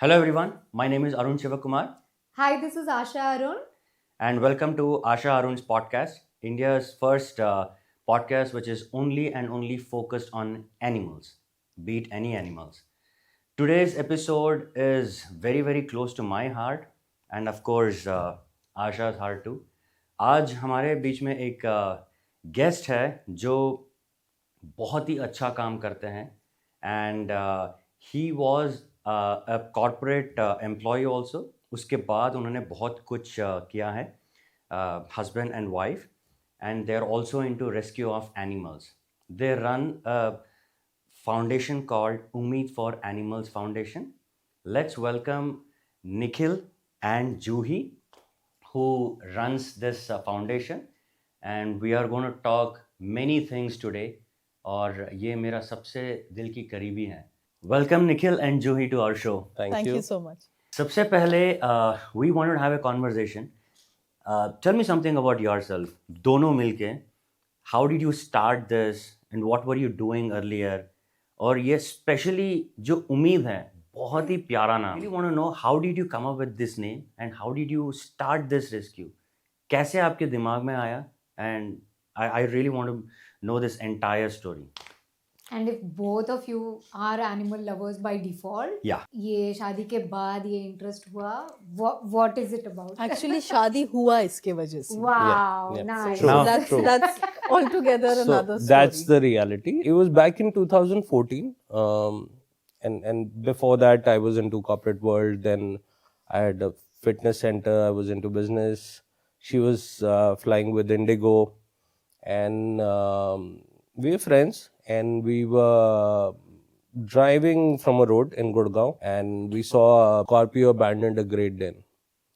Hello everyone, my name is Arun Shivakumar Hi, this is Asha Arun. and welcome to Asha Arun's podcast, India's first podcast which is only and only focused on animals, be it any animals. Today's episode is very close to my heart and of course Asha's heart too. आज हमारे बीच में एक guest है जो बहुत ही अच्छा काम करते हैं and he was a corporate employee also उसके बाद उन्होंने बहुत कुछ किया है husband and wife and they are also into rescue of animals they run a foundation called Umeed for Animals Foundation. Let's welcome Nikhil and Juhi, who runs this foundation, and we are going to talk many things today. और ये मेरा सबसे दिल की करीबी है. Welcome Nikhil and Juhi to our show. Thank you so much. सबसे पहले we wanted to have a conversation. Tell me something about yourself. दोनों मिलके, how did you start this and what were you doing earlier? और ये specially जो उम्मीद है बहुत ही प्यारा नाम. I really want to know how did you come up with this name and how did you start this rescue? कैसे आपके दिमाग में आया? And I really want to know this entire story. And if both of you are animal lovers by default, Yeah. ये शादी के बाद ये interest हुआ. What is it about? Actually, शादी हुआ इसके वजह से. Wow, yeah. nice. So True, that's true. that's altogether So another story. that's the reality. It was back in 2014, and before that I was into corporate world. Then I had a fitness center. I was into business. She was flying with Indigo, and we were friends. And we were driving from a road in Gurgaon, and we saw a Scorpio abandoned a Great Dane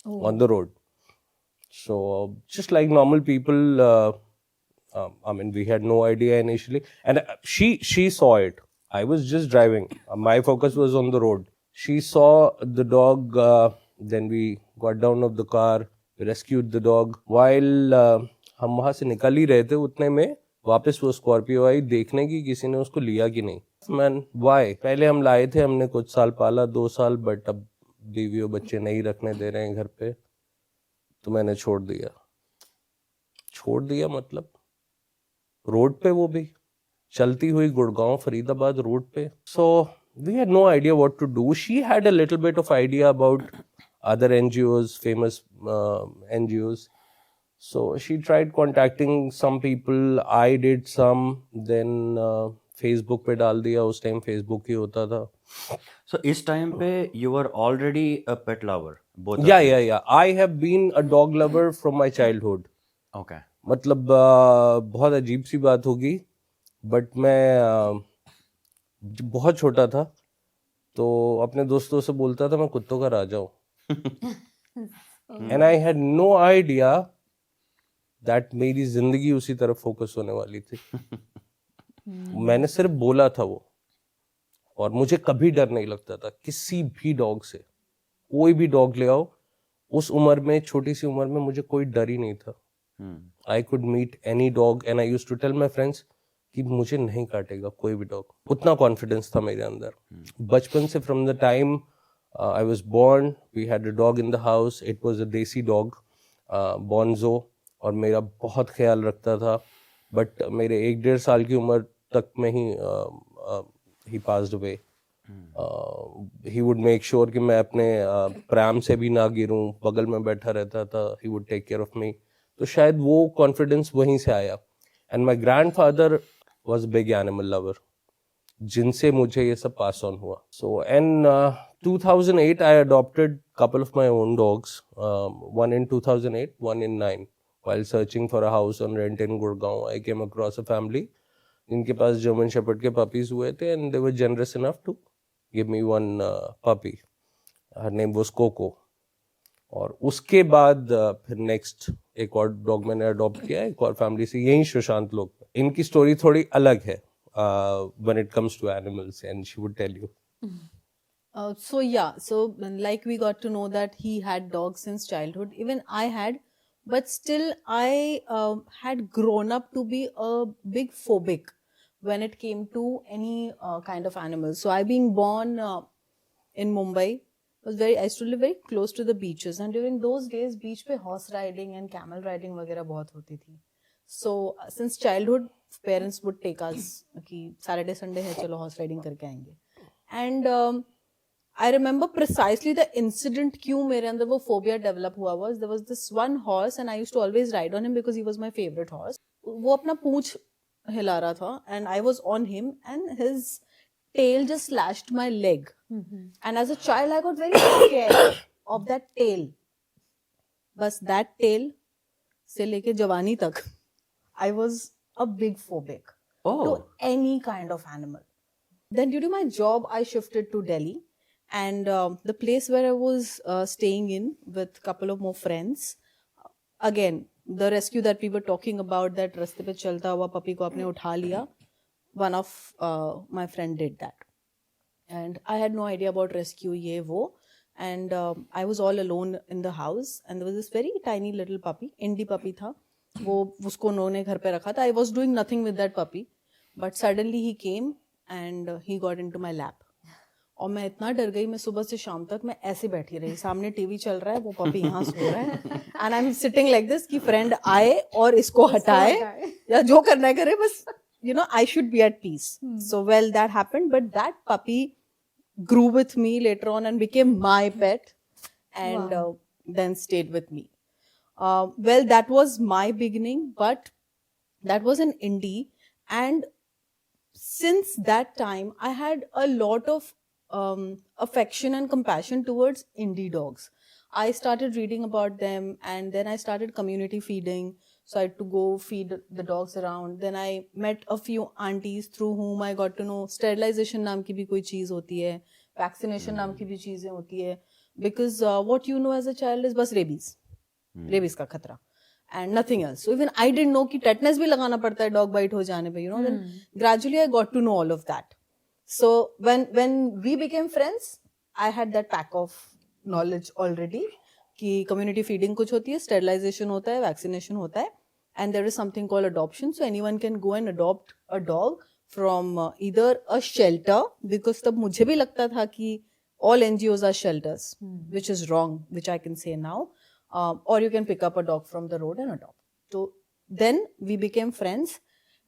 on the road. So just like normal people, I mean, we had no idea initially, and she saw it. I was just driving. My focus was on the road. She saw the dog. Then we got down of the car, rescued the dog. While हम वहाँ से निकल ही रहे थे, उतने में वापस वो स्कॉर्पियो आई देखने की किसी ने उसको लिया कि नहीं. मैन वाई पहले हम लाए थे, हमने कुछ साल पाला, 2 साल, बट अब बीवी और बच्चे नहीं रखने दे रहे हैं घर पे, तो मैंने छोड़ दिया मतलब रोड पे, वो भी चलती हुई गुड़गांव फरीदाबाद रोड पे. So we had no idea what to do. She had a little bit of idea about other NGOs, famous NGOs. So she tried contacting some people. I did some. Then Facebook पे डाल दिया. उस time Facebook ही होता था. So इस time पे you were already a pet lover. Both of Yeah, you. yeah. I have been a dog lover from my childhood. Okay. मतलब बहुत अजीब सी बात होगी, बट मैं बहुत छोटा था तो अपने दोस्तों से बोलता था मैं कुत्तों का राजा हूँ. And I had no idea that मेरी जिंदगी उसी तरफ फोकस होने वाली थी. मैंने सिर्फ बोला था वो, और मुझे कभी डर नहीं लगता था किसी भी डॉग से. कोई भी डॉग ले आओ, उस उम्र में, छोटी सी उम्र में, मुझे कोई डर ही नहीं था. I could meet any dog and I used to tell my friends कि मुझे नहीं काटेगा कोई भी डॉग. उतना कॉन्फिडेंस था मेरे अंदर. बचपन से, from the time I was born, we had a dog in the house. It was a desi dog, Bonzo, और मेरा बहुत ख्याल रखता था. बट मेरे 1-1.5 साल की उम्र तक में ही he passed away. He would make sure कि मैं अपने प्रैम से भी ना गिरूं, बगल में बैठा रहता था. He would take care of me. तो शायद वो कॉन्फिडेंस वहीं से आया. And my grandfather was a big animal lover, जिनसे मुझे ये सब पास ऑन हुआ. So in 2008 I adopted couple of my own dogs, one in 2008, one in 9. While searching for a house on rent in Gurgaon, I came across a family जिनके पास German Shepherd के puppies हुए थे, and they were generous enough to give me one puppy. Her name was Coco. और उसके बाद फिर next एक और डॉग मैंने अडॉप्ट किया, एक और फैमिली से, यही सुशांत लोग. इनकी स्टोरी थोड़ी अलग है when it comes to animals, and she would tell you. So like we got to know that he had dogs since childhood. Even I had, but still I had grown up to be a big phobic when it came to any kind of animals. So I being born in Mumbai, I used to live very close to the beaches, and during those days beach पे horse riding and camel riding वगैरह बहुत होती थी. So since childhood parents would take us कि Saturday Sunday है चलो horse riding करके आएंगे. And I remember precisely the incident क्यों मेरे अंदर वो phobia develop हुआ was there was this one horse and I used to always ride on him because he was my favorite horse. वो अपना पूंछ हिला रहा था and I was on him and his tail just slashed my leg. And as a child I got very scared of that tail. बस that tail से लेके जवानी तक I was a big phobic to any kind of animal. Then due to my job I shifted to Delhi. And the place where I was staying in with a couple of more friends, again, the rescue that we were talking about, that रास्ते पे चलता हुआ puppy को आपने उठा लिया, one of my friend did that. And I had no idea about rescue, ये वो. And I was all alone in the house. And there was this very tiny little puppy, indie puppy था. वो उसको उन्होंने घर पे रखा था. I was doing nothing with that puppy. But suddenly he came and he got into my lap. और मैं इतना डर गई, मैं सुबह से शाम तक मैं ऐसे बैठी रही, सामने टीवी चल रहा है, वो पपी यहाँ सो रहा है and I am sitting like this कि फ्रेंड आए और इसको हटाए या जो करना है करे, बस you know I should be at peace. So well that happened, but that puppy grew with me later on and became my pet and then stayed with me. Well, that was my beginning, but that was an indie, and since that time I had a lot of affection and compassion towards indie dogs. I started reading about them and then I started community feeding. So I had to go feed the dogs around. Then I met a few aunties through whom I got to know sterilization नाम की भी कोई चीज़ होती है, vaccination नाम की भी चीज़ें होती है. Because what you know as a child is बस rabies का खतरा. And nothing else. So even I didn't know कि tetanus भी लगाना पड़ता है dog bite हो जाने पे, you know. Then gradually I got to know all of that. So when we became friends, I had that pack of knowledge already कि community feeding कुछ होती है, sterilization होता है, vaccination होता है, and there is something called adoption. So anyone can go and adopt a dog from either a shelter, because तब मुझे भी लगता था कि all NGOs are shelters, which is wrong, which I can say now. Or you can pick up a dog from the road and adopt. So then we became friends,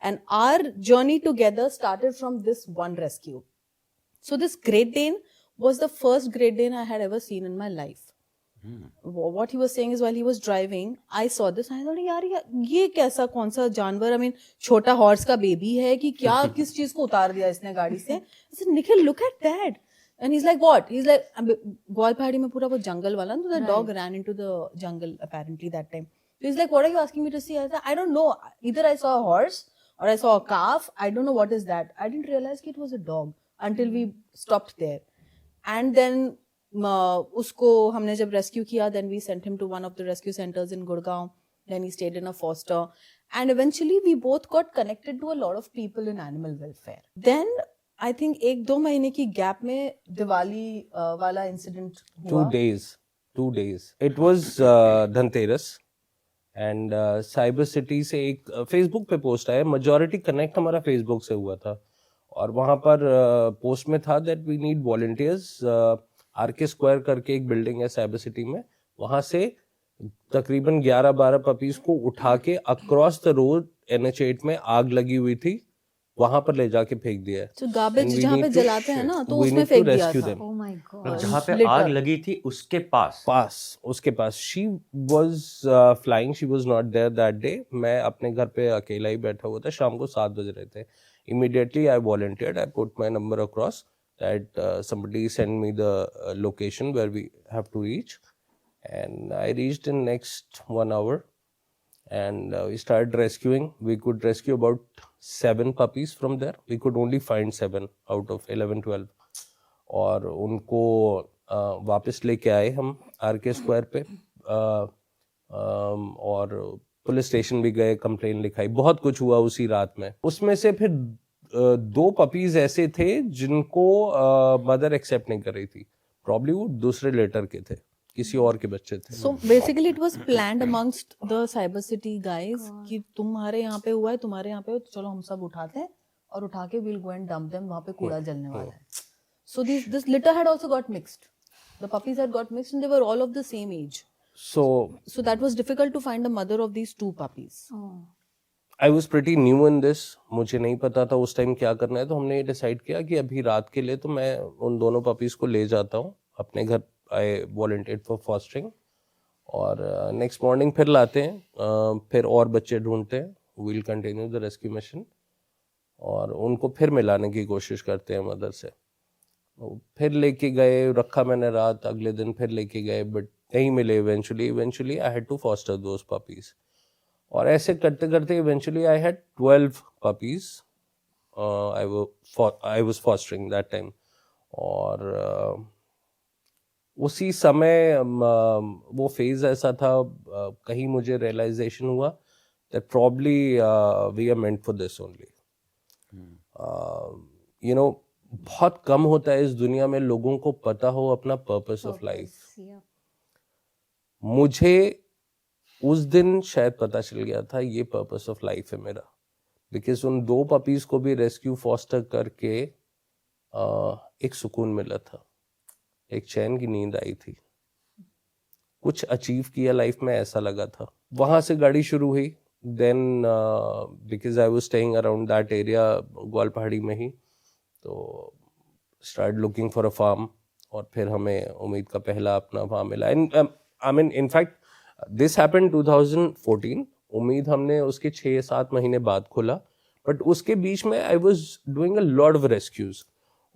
and our journey together started from this one rescue. So this Great Dane was the first Great Dane I had ever seen in my life. What he was saying is, while he was driving, I saw this. I thought, यार ये कैसा कौन सा जानवर? I mean, छोटा horse का baby है कि क्या किस चीज को उतार दिया इसने गाड़ी से? I said, Nikhil, look at that. And he's like, what? He's like, Gwalpahari में पूरा वो जंगल वाला, so the dog ran into the jungle apparently that time. So he's like, what are you asking me to see? I said, I don't know. Either I saw a horse or I saw a calf. I don't know what is that. I didn't realize it was a dog until we stopped there. And then उसको हमने जब rescue किया, then we sent him to one of the rescue centers in Gurgaon. Then he stayed in a foster. And eventually we both got connected to a lot of people in animal welfare. Then I think 1-2 महीने की gap में दिवाली वाला incident हुआ. 2 days. It was Dhanteras and cyber city से एक Facebook पे post आया. majority connect हमारा फेसबुक से हुआ था और वहाँ पर पोस्ट में था that we need volunteers. RK square करके एक बिल्डिंग है साइबर सिटी में, वहाँ से तकरीबन 11-12 पपीज को उठा के अक्रॉस द रोड NH8 में आग लगी हुई थी, वहां पर ले जाके फेंक दिया है. तो गार्बेज जहाँ पे जलाते हैं ना, तो उसमें फेंक दिया था. Oh my God. जहाँ पे आग लगी थी उसके उसके पास she was flying, she was not there that day. मैं अपने घर पे अकेला ही बैठा हुआ था, शाम को 7 बज रहे थे. Immediately I volunteered, I put my number across that somebody send me the location where we have to reach, and I reached in next 1 hour. And we started rescuing. We could rescue about 7 puppies from there. We could only find 7 out of 11-12. और उनको वापस लेके आए हम R K square पे, और police station भी गए, कंप्लेन लिखाई, बहुत कुछ हुआ उसी रात में. उसमें से फिर 2 पपीज ऐसे थे जिनको मदर एक्सेप्ट नहीं कर रही थी. प्रॉब्ली वो दूसरे लेटर के थे, किसी और के बच्चे थे. So basically it was planned amongst the cyber city guys कि तुम्हारे यहाँ पे हुआ है, तुम्हारे यहाँ पे हो, तो चलो हम सब उठाते हैं और उठा के we'll go and dump them, वहाँ पे कूड़ा जलने वाला है. So this litter had also got mixed. The puppies had got mixed and they were all of the same age. So So that was difficult to find a mother of these two puppies. Oh. I was pretty new in this. मुझे नहीं पता था उस time क्या करना है, तो हमने ये डिसाइड किया कि अभी रात के लिए तो मैं उन दोनों पपीज को ले जाता हूँ अपने घर. आई वॉलंटियर्ड फॉर फॉस्टरिंग और नेक्स्ट मॉर्निंग फिर लाते हैं, फिर और बच्चे ढूंढते हैं. We'll continue the rescue mission और उनको फिर मिलाने की कोशिश करते हैं मदर से. फिर लेके गए, रखा मैंने रात, अगले दिन फिर लेके गए, बट नहीं मिले. Eventually I had to foster those puppies. और ऐसे करते करते eventually I had 12 puppies. I was fostering that time. और उसी समय वो फेज ऐसा था, कहीं मुझे रियलाइजेशन हुआ that probably we are meant for this only. You know, बहुत कम होता है इस दुनिया में लोगों को पता हो अपना पर्पस ऑफ लाइफ. Yeah. मुझे उस दिन शायद पता चल गया था ये पर्पस ऑफ लाइफ है मेरा. बिकॉज उन 2 पपीज को भी रेस्क्यू फॉस्टर करके एक सुकून मिला था, एक चैन की नींद आई थी, कुछ अचीव किया लाइफ में ऐसा लगा था. वहां से गाड़ी शुरू हुई. Then because I was staying around that area, Gwalpahari में ही, तो start looking for a farm. और फिर हमें उम्मीद का पहला अपना फार्म मिला. I mean in fact this happened 2014. Ummeed हमने उसके 6-7 महीने बाद खोला, बट उसके बीच में I was doing a lot of rescues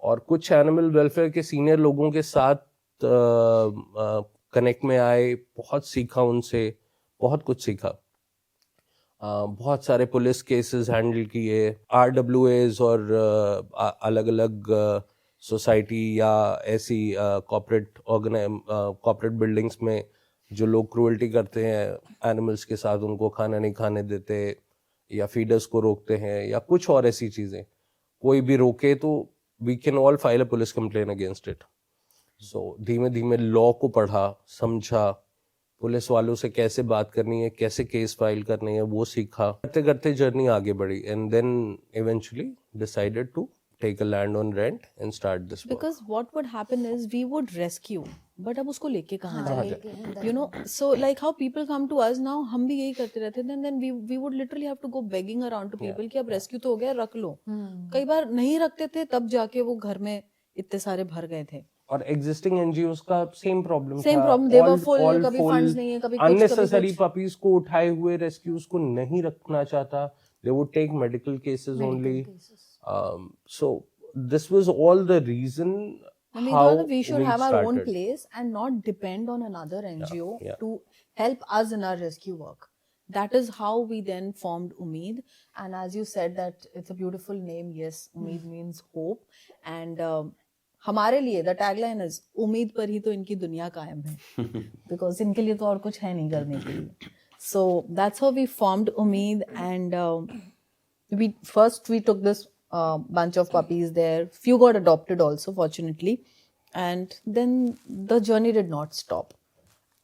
और कुछ एनिमल वेलफेयर के सीनियर लोगों के साथ कनेक्ट में आए. बहुत सीखा उनसे, बहुत कुछ सीखा. बहुत सारे पुलिस केसेस हैंडल किए, RWAs और अलग अलग सोसाइटी या ऐसी कॉर्पोरेट बिल्डिंग्स में जो लोग क्रूअल्टी करते हैं एनिमल्स के साथ, उनको खाना नहीं खाने देते या फीडर्स को रोकते हैं या कुछ और ऐसी चीज़ें. कोई भी रोके तो we can all file a police complain against it. So धीमे धीमे लॉ को पढ़ा, समझा, पुलिस वालों से कैसे बात करनी है, कैसे केस फाइल करनी है, वो सीखा. करते करते जर्नी आगे बढ़ी and then eventually decided to take a land on rent and start this work. Because what would happen is we would rescue, but अब उसको लेके कहाँ जाए? You know, so like how people come to us now, हम भी यही करते रहते हैं. Then we would literally have to go begging around to people कि अब rescue तो हो गया, रख लो. कई बार नहीं रखते थे, तब जाके वो घर में इतने सारे भर गए थे. और एग्जिस्टिंग एनजीओस का same problem they were full, कभी funds नहीं है, कभी कुछ, अननेसेसरी पपीज को उठाए हुए रेस्क्यूज को नहीं रखना चाहता. They would take medical cases only. So this was all the reason And we how thought that we should have our own started. place and not depend on another NGO yeah. to help us in our rescue work. That is how we then formed Umeed. And as you said that it's a beautiful name, yes, Umeed means hope. And हमारे लिए the tagline is उम्मीद पर ही तो इनकी दुनिया कायम है. Because इनके लिए तो और कुछ है नहीं करने के लिए. So that's how we formed Umeed, and we took this bunch of puppies there. Few got adopted also, fortunately, and then the journey did not stop,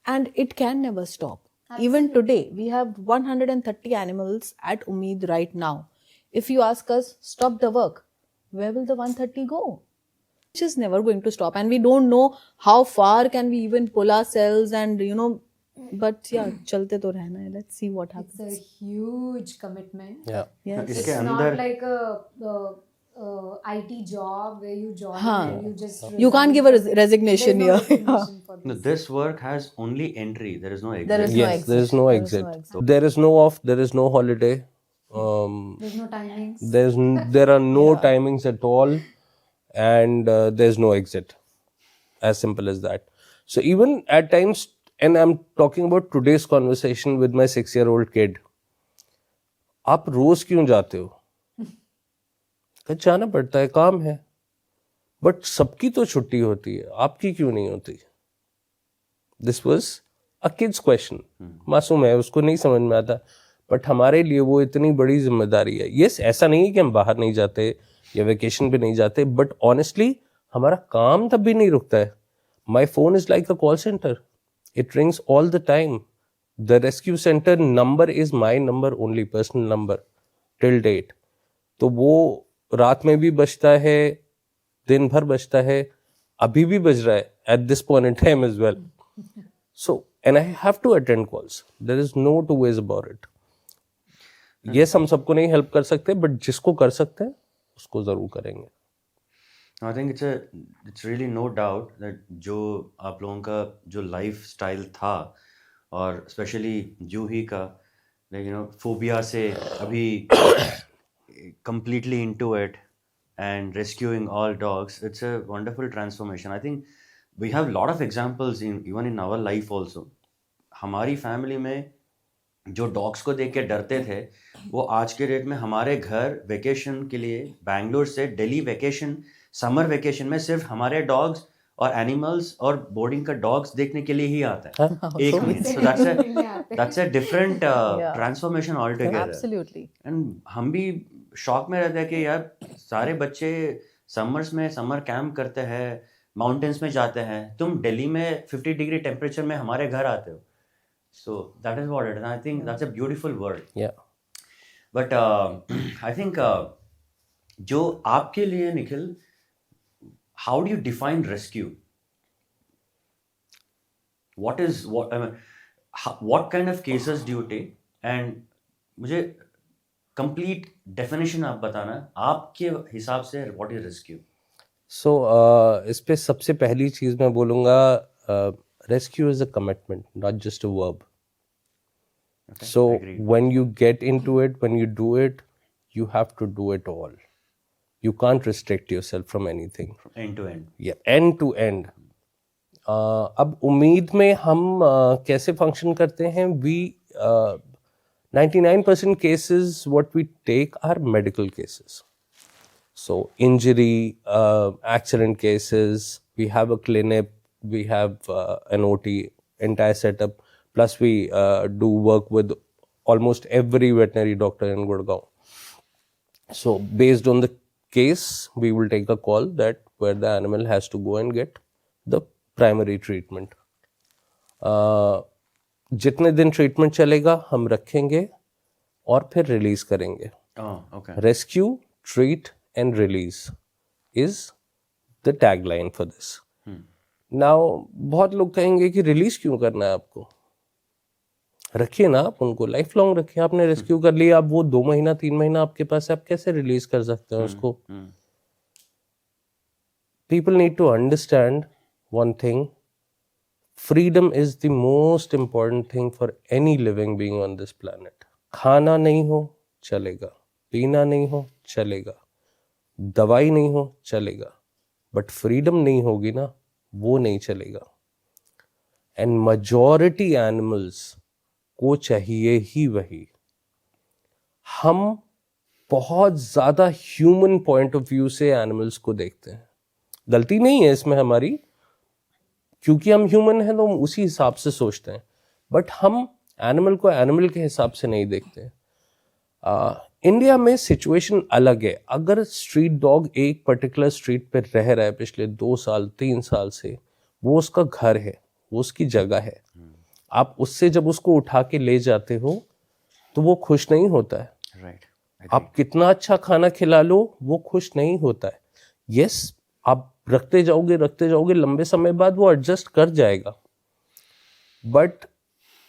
and it can never stop. Even today, we have 130 animals at Umeed right now. If you ask us, stop the work, where will the 130 go? Which is never going to stop, and we don't know how far can we even pull ourselves, and you know. But yeah, चलते तो रहना है. Let's see what happens. It's a huge commitment. Yeah. Yes. It's इसके not अंदर like a IT job where you join हाँ. and you just You can't give a resignation There's no here. resignation for No, this. this work has only entry. There is no exit. There is no Yes, exit. there is no There is exit. no exit. There is no off. There is no holiday. There's no timings. There are no timings at all, and there's no exit. As simple as that. So even at times, and I'm talking about today's conversation with my 6-year-old kid. आप रोज क्यों जाते हो? जाना पड़ता है, काम है. But सबकी तो छुट्टी होती है, आपकी क्यों नहीं होती? This was a kid's question. मासूम है, उसको नहीं समझ में आता. बट हमारे लिए वो इतनी बड़ी जिम्मेदारी है. यस, ऐसा नहीं है कि हम बाहर नहीं जाते या वेकेशन पे नहीं जाते, बट ऑनेस्टली हमारा काम तब भी नहीं रुकता है. My phone is like a call center. It rings all the time. The rescue center number is my number only, personal number, till date. तो वो रात में भी बजता है, दिन भर बजता है. अभी भी बज रहा है at this point in time as well. So, and I have to attend calls. There is no two ways about it. Yes, हम सबको नहीं हेल्प कर सकते, बट जिसको कर सकते हैं उसको जरूर करेंगे. I think it's really no doubt that जो आप लोगों का जो लाइफ स्टाइल था और स्पेशली जूही का फोबिया से अभी completely into it and rescuing all dogs, it's a wonderful transformation. I think we have a lot of examples even in our life also. हमारी फैमिली में जो डॉग्स को देख के डरते थे वो आज के डेट में हमारे घर वेकेशन के लिए बैंगलोर से दिल्ली वेकेशन समर वेकेशन में सिर्फ हमारे डॉग्स और एनिमल्स और बोर्डिंग का डॉग्स देखने के लिए ही आता है एक महीने. So that's a different transformation altogether. Absolutely. And हम भी शॉक में रहते हैं कि यार सारे बच्चे समर्स में समर कैंप करते हैं, माउंटेन्स में जाते हैं, तुम दिल्ली में 50 डिग्री टेम्परेचर में हमारे घर आते हो. So that is what it is. I think that's a beautiful word. Yeah. But I think जो आपके लिए Nikhil, how do you define rescue? What kind of cases do you take? And मुझे complete definition आप बताना आपके हिसाब से what is rescue? So इस पे सबसे पहली चीज मैं बोलूँगा rescue is a commitment, not just a verb. Okay, So agreed. when you get into it, when you do it, you have to do it all. You can't restrict yourself from anything. From end to end. Yeah, end to end. अब उम्मीद में हम कैसे function करते हैं? We 99% cases what we take are medical cases. So injury, accident cases, we have a clinic, we have an OT, entire setup. Plus we do work with almost every veterinary doctor in Gurgaon. So based on the case, we will take a call that where the animal has to go and get the primary treatment. जितने दिन treatment चलेगा हम रखेंगे और फिर release करेंगे. Oh, okay. Rescue, treat and release is the tagline for this. Now बहुत लोग कहेंगे कि रिलीज क्यों करना है आपको? रखिए ना आप उनको, लाइफ लॉन्ग रखिए. आपने रेस्क्यू कर लिया, अब वो 2 महीना 3 महीना आपके पास है, आप कैसे रिलीज कर सकते हैं उसको? People need to understand one thing, freedom is the most important thing for any living being on this planet. खाना नहीं हो चलेगा, पीना नहीं हो चलेगा, दवाई नहीं हो चलेगा, बट फ्रीडम नहीं होगी ना, वो नहीं चलेगा. एंड majority एनिमल्स को चाहिए ही वही. हम बहुत ज्यादा ह्यूमन पॉइंट ऑफ व्यू से एनिमल्स को देखते हैं. गलती नहीं है इसमें हमारी, क्योंकि हम ह्यूमन हैं तो हम उसी हिसाब से सोचते हैं, बट हम एनिमल को एनिमल के हिसाब से नहीं देखते. इंडिया में सिचुएशन अलग है. अगर स्ट्रीट डॉग एक पर्टिकुलर स्ट्रीट पे रह रहा है पिछले 2 साल 3 साल से, वो उसका घर है, वो उसकी जगह है. आप उससे जब उसको उठा के ले जाते हो तो वो खुश नहीं होता है. Right. आप कितना अच्छा खाना खिला लो वो खुश नहीं होता है. यस, आप रखते जाओगे लंबे समय बाद वो एडजस्ट कर जाएगा. बट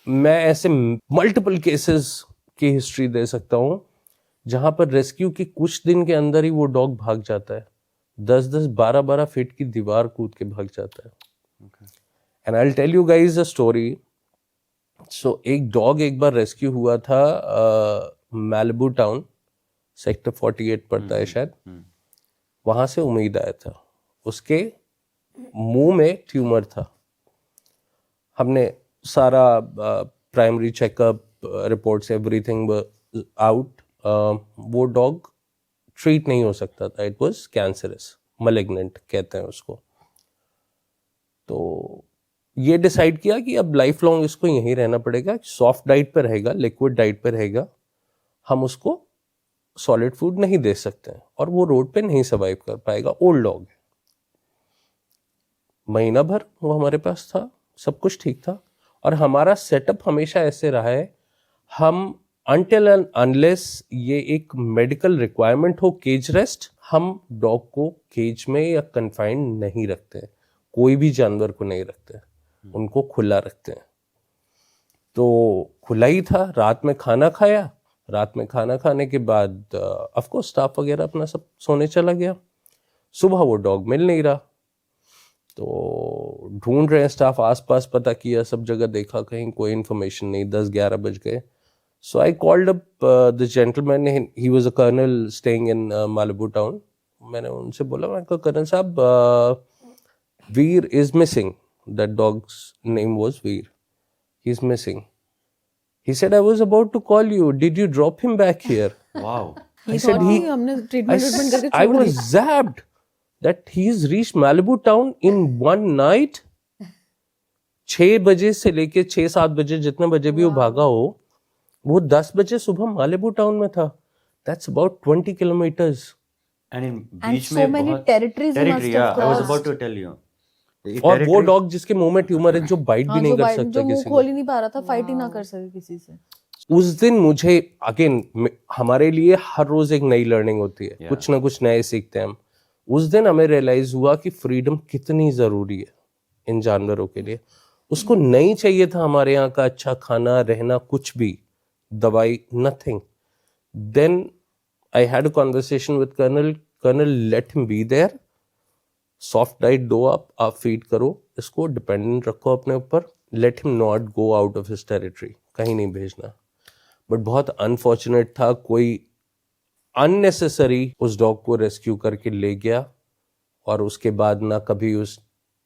मैं ऐसे मल्टीपल केसेस की हिस्ट्री दे सकता हूँ जहां पर रेस्क्यू के कुछ दिन के अंदर ही वो डॉग भाग जाता है, 10-10 12-12 फीट की दीवार कूद के भाग जाता है. And I will tell you guys a story. So एक डॉग एक बार रेस्क्यू हुआ था मैलिबू टाउन, सेक्टर 48 पड़ता है शायद, वहां से उम्मीद आया था. उसके मुंह में ट्यूमर था. हमने सारा primary checkup reports everything out. वो डॉग ट्रीट नहीं हो सकता था. इट वाज कैंसरस, मलिग्नेंट कहते हैं उसको. तो ये डिसाइड किया कि अब लाइफ लॉन्ग इसको यहीं रहना पड़ेगा. सॉफ्ट डाइट पे रहेगा, लिक्विड डाइट पे रहेगा, हम उसको सॉलिड फूड नहीं दे सकते हैं और वो रोड पे नहीं सर्वाइव कर पाएगा. ओल्ड डॉग है. महीना भर वो हमारे पास था, सब कुछ ठीक था. और हमारा सेटअप हमेशा ऐसे रहा है, हम अनटिल एंड अनलेस ये एक मेडिकल रिक्वायरमेंट हो केज रेस्ट, हम डॉग को केज में या कन्फाइंड नहीं रखते हैं. कोई भी जानवर को नहीं रखते, उनको खुला रखते हैं। तो खुला ही था। रात में खाना खाया, रात में खाना खाने के बाद ऑफ कोर्स स्टाफ वगैरह अपना सब सोने चला गया। सुबह वो डॉग मिल नहीं रहा, तो ढूंढ रहे हैं स्टाफ, आसपास पता किया, सब जगह देखा, कहीं कोई इन्फॉर्मेशन नहीं। 10-11 बज गए। So I called up this gentleman, he was a colonel staying in Malibu town. मैंने उनसे बोला, मैं कहा कर्नल साहब, Veer is missing, that dog's name was Veer, he is missing. He said, I was about to call you. Did you drop him back here? Wow. He I said, thought कि हमने treatment करके I छोड़ was दिया। zapped that he's reached Malibu town in one night. 6 बजे से लेके 6-7 बजे, जितने बजे भी वो भागा हो, वो 10 बजे सुबह मालिबू टाउन में था। That's about 20 kilometers. And in And beach so में many बहुत territories he must territory, have yeah, I was crossed. about to tell you. ये और वो territory- डॉग जिसके मुंह में ट्यूमर है, जो बाइट भी हाँ, नहीं जो कर bite- सकता जो मुंह किसी खोल को। ही नहीं पा रहा था, फाइट ही ना कर सके किसी से। उस दिन मुझे अगेन, हमारे लिए हर रोज एक नई लर्निंग होती है, Yeah. कुछ ना कुछ नए सीखते हैं हम। उस दिन हमें रियलाइज हुआ कि फ्रीडम कितनी जरूरी है इन जानवरों के लिए। उसको नहीं चाहिए था हमारे यहाँ का अच्छा खाना, रहना, कुछ भी, दवाई, nothing. Then I had a conversation with colonel. Colonel, let him be there, soft diet दो, आप फीड करो इसको, डिपेंडेंट रखो अपने ऊपर, let him not go out of his territory, कहीं नहीं भेजना। बट बहुत अनफॉर्चुनेट था, कोई अननेसेसरी उस डॉग को रेस्क्यू करके ले गया, और उसके बाद ना कभी उस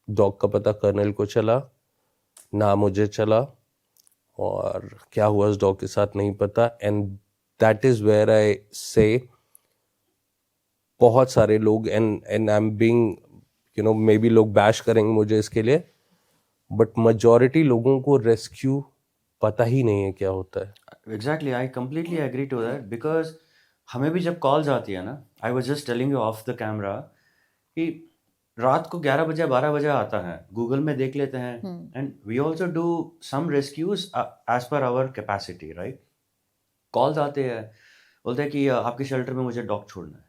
डॉग का पता कर्नल को चला, ना मुझे चला, और क्या हुआ उस डॉग के साथ नहीं पता। And that is where I say बहुत सारे लोग, and I am being, you know, maybe लोग बैश करेंगे मुझे इसके लिए, बट मेजॉरिटी लोगों को रेस्क्यू पता ही नहीं है क्या होता है। Exactly, I completely agree to that because हमें भी जब कॉल्स आती है ना, I was just telling you off the camera कि रात को 11 बजे 12 बजे आता है, गूगल में देख लेते हैं, and we also do some rescues as per our capacity, right. Calls आते हैं, बोलते हैं कि आपके शेल्टर में मुझे डॉग छोड़ना है।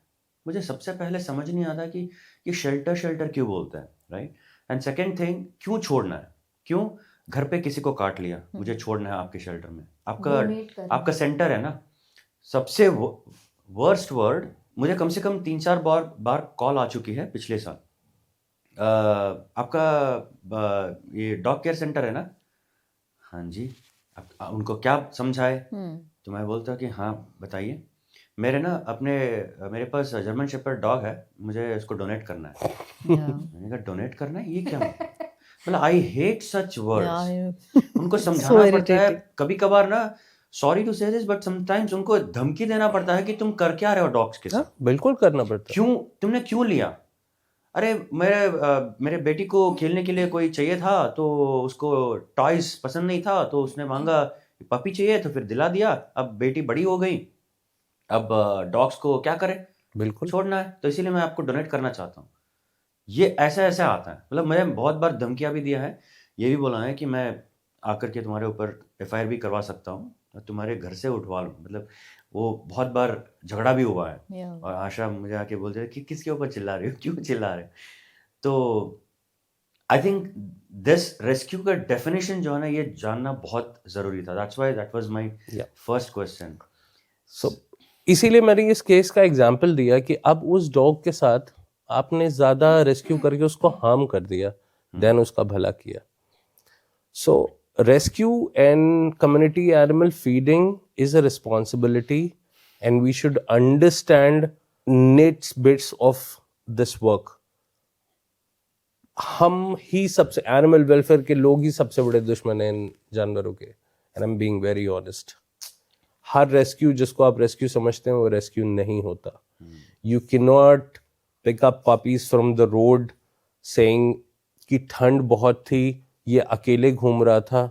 मुझे सबसे पहले समझ नहीं आता कि ये शेल्टर क्यों बोलते हैं, राइट। एंड सेकेंड थिंग, क्यों छोड़ना है, क्यों घर पे किसी को काट लिया, मुझे छोड़ना है आपके शेल्टर में, Donate करना। आपका सेंटर है ना। सबसे वर्स्ट वर्ड, मुझे कम से कम 3-4 बार कॉल आ चुकी है पिछले साल, आपका ये डॉग केयर सेंटर है ना, हाँ जी, उनको क्या समझाए, तो मैं बोलता हूँ कि हाँ बताइए, मेरे पास जर्मन शेपर्ड डॉग है, मुझे उसको डोनेट करना है। मैंने कहा डोनेट करना है, ये क्या मतलब, आई हेट सच वर्ड्स। उनको समझाना पड़ता है कभी कभार ना, सॉरी टू से दिस बट समटाइम्स उनको धमकी देना पड़ता है कि तुम कर क्या रहे हो डॉग्स के साथ। बिल्कुल करना पड़ता है। क्यों, तुमने क्यों लिया? अरे मेरे बेटी को खेलने के लिए कोई चाहिए था, तो उसको टॉयज पसंद नहीं था, तो उसने मांगा पपी चाहिए, तो फिर दिला दिया। अब बेटी बड़ी हो गई, अब डॉग्स को क्या करे, बिल्कुल छोड़ना है, तो इसीलिए मैं आपको डोनेट करना चाहता हूँ। ये ऐसा आता है। मतलब मैंने बहुत बार धमकियाँ भी दिया है, ये भी बोला है कि मैं आकर के तुम्हारे ऊपर FIR भी करवा सकता हूँ और तुम्हारे घर से उठवा लूँ। मतलब वो बहुत बार झगड़ा भी हुआ है। और आशा मुझे आके बोलते हैं कि किसके ऊपर चिल्ला रहे हो, क्यों चिल्ला रहे हो। तो आई थिंक दिस रेस्क्यू का डेफिनेशन जो है ना, ये जानना बहुत ज़रूरी था। That's why that was my first question. So इसीलिए मैंने इस केस का एग्जाम्पल दिया कि अब उस डॉग के साथ आपने ज्यादा रेस्क्यू करके उसको हार्म कर दिया, देन उसका भला किया। So rescue and community animal feeding is a responsibility, and we should understand nits bits of this work. हम ही सबसे, एनिमल वेलफेयर के लोग ही सबसे बड़े दुश्मन हैं इन जानवरों के, and I am being very honest. हर रेस्क्यू जिसको आप रेस्क्यू समझते हैं वो रेस्क्यू नहीं होता। You can not pick up puppies from the road saying कि ठंड बहुत थी, ये अकेले घूम रहा था,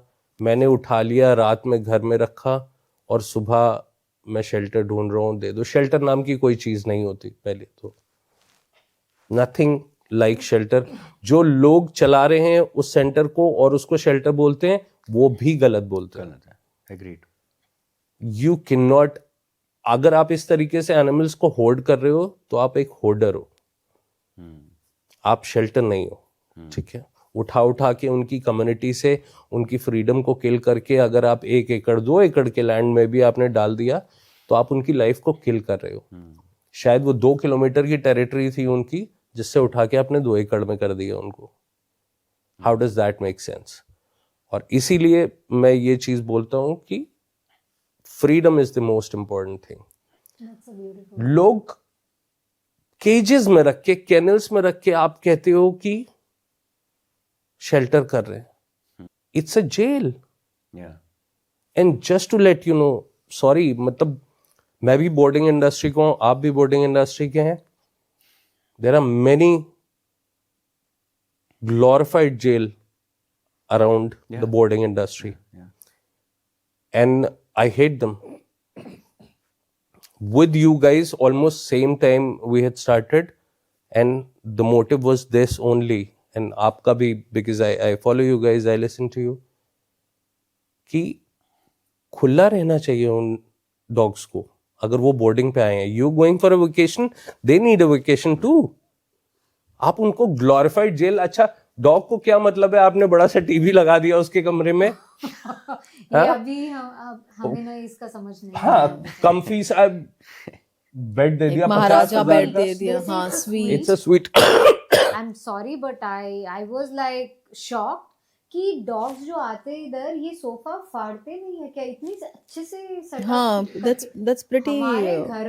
मैंने उठा लिया, रात में घर में रखा, और सुबह मैं शेल्टर ढूंढ रहा हूँ, दे दो। शेल्टर नाम की कोई चीज नहीं होती, पहले तो नथिंग लाइक शेल्टर। जो लोग चला रहे हैं उस सेंटर को और उसको शेल्टर बोलते हैं, वो भी गलत बोलते हैं। गलत है, एग्रीड। यू कैन नॉट, अगर आप इस तरीके से एनिमल्स को होल्ड कर रहे हो तो आप एक होल्डर हो, आप शेल्टर नहीं हो। ठीक है, उठा उठा के उनकी कम्युनिटी से उनकी फ्रीडम को किल करके अगर आप 1 एकड़ 2 एकड़ के लैंड में भी आपने डाल दिया तो आप उनकी लाइफ को किल कर रहे हो। शायद वो 2 किलोमीटर की टेरिटरी थी उनकी, जिससे उठा के आपने 2 एकड़ में कर दिया उनको। How does that make sense? और इसीलिए मैं ये चीज बोलता हूं कि freedom is the most important thing. That's a beautiful. लोग केजेस में रख के, कैनल्स में रख के आप कहते हो कि शेल्टर कर रहे हैं। It's a jail. Yeah. And just to let you know, sorry, मतलब मैं भी बोर्डिंग इंडस्ट्री को हूं, आप भी बोर्डिंग इंडस्ट्री के हैं। There are many glorified jail around the boarding industry. Yeah. And I hate them. With you guys, almost same time we had started, and the motive was this only. And आपका भी, because I follow you guys, I listen to you, कि खुला रहना चाहिए उन dogs को। अगर वो बोर्डिंग पे आए हैं, you going for a vacation, they need a vacation too. आप उनको ग्लोरिफाइड जेल, अच्छा डॉग को क्या मतलब है, आपने बड़ा सा टीवी लगा दिया उसके कमरे में। ये अभी हमें ना इसका समझ नहीं हाँ, कम्फी सा बेड दे दिया, 50,000 महाराजा बेड का। दे दिया, हाँ, sweet. It's a sweet. I am sorry but I was like shocked कि डॉग्स जो आते हैं इधर ये सोफा फाड़ते नहीं है क्या, इतनी अच्छे से सेटअप हाँ, that's pretty,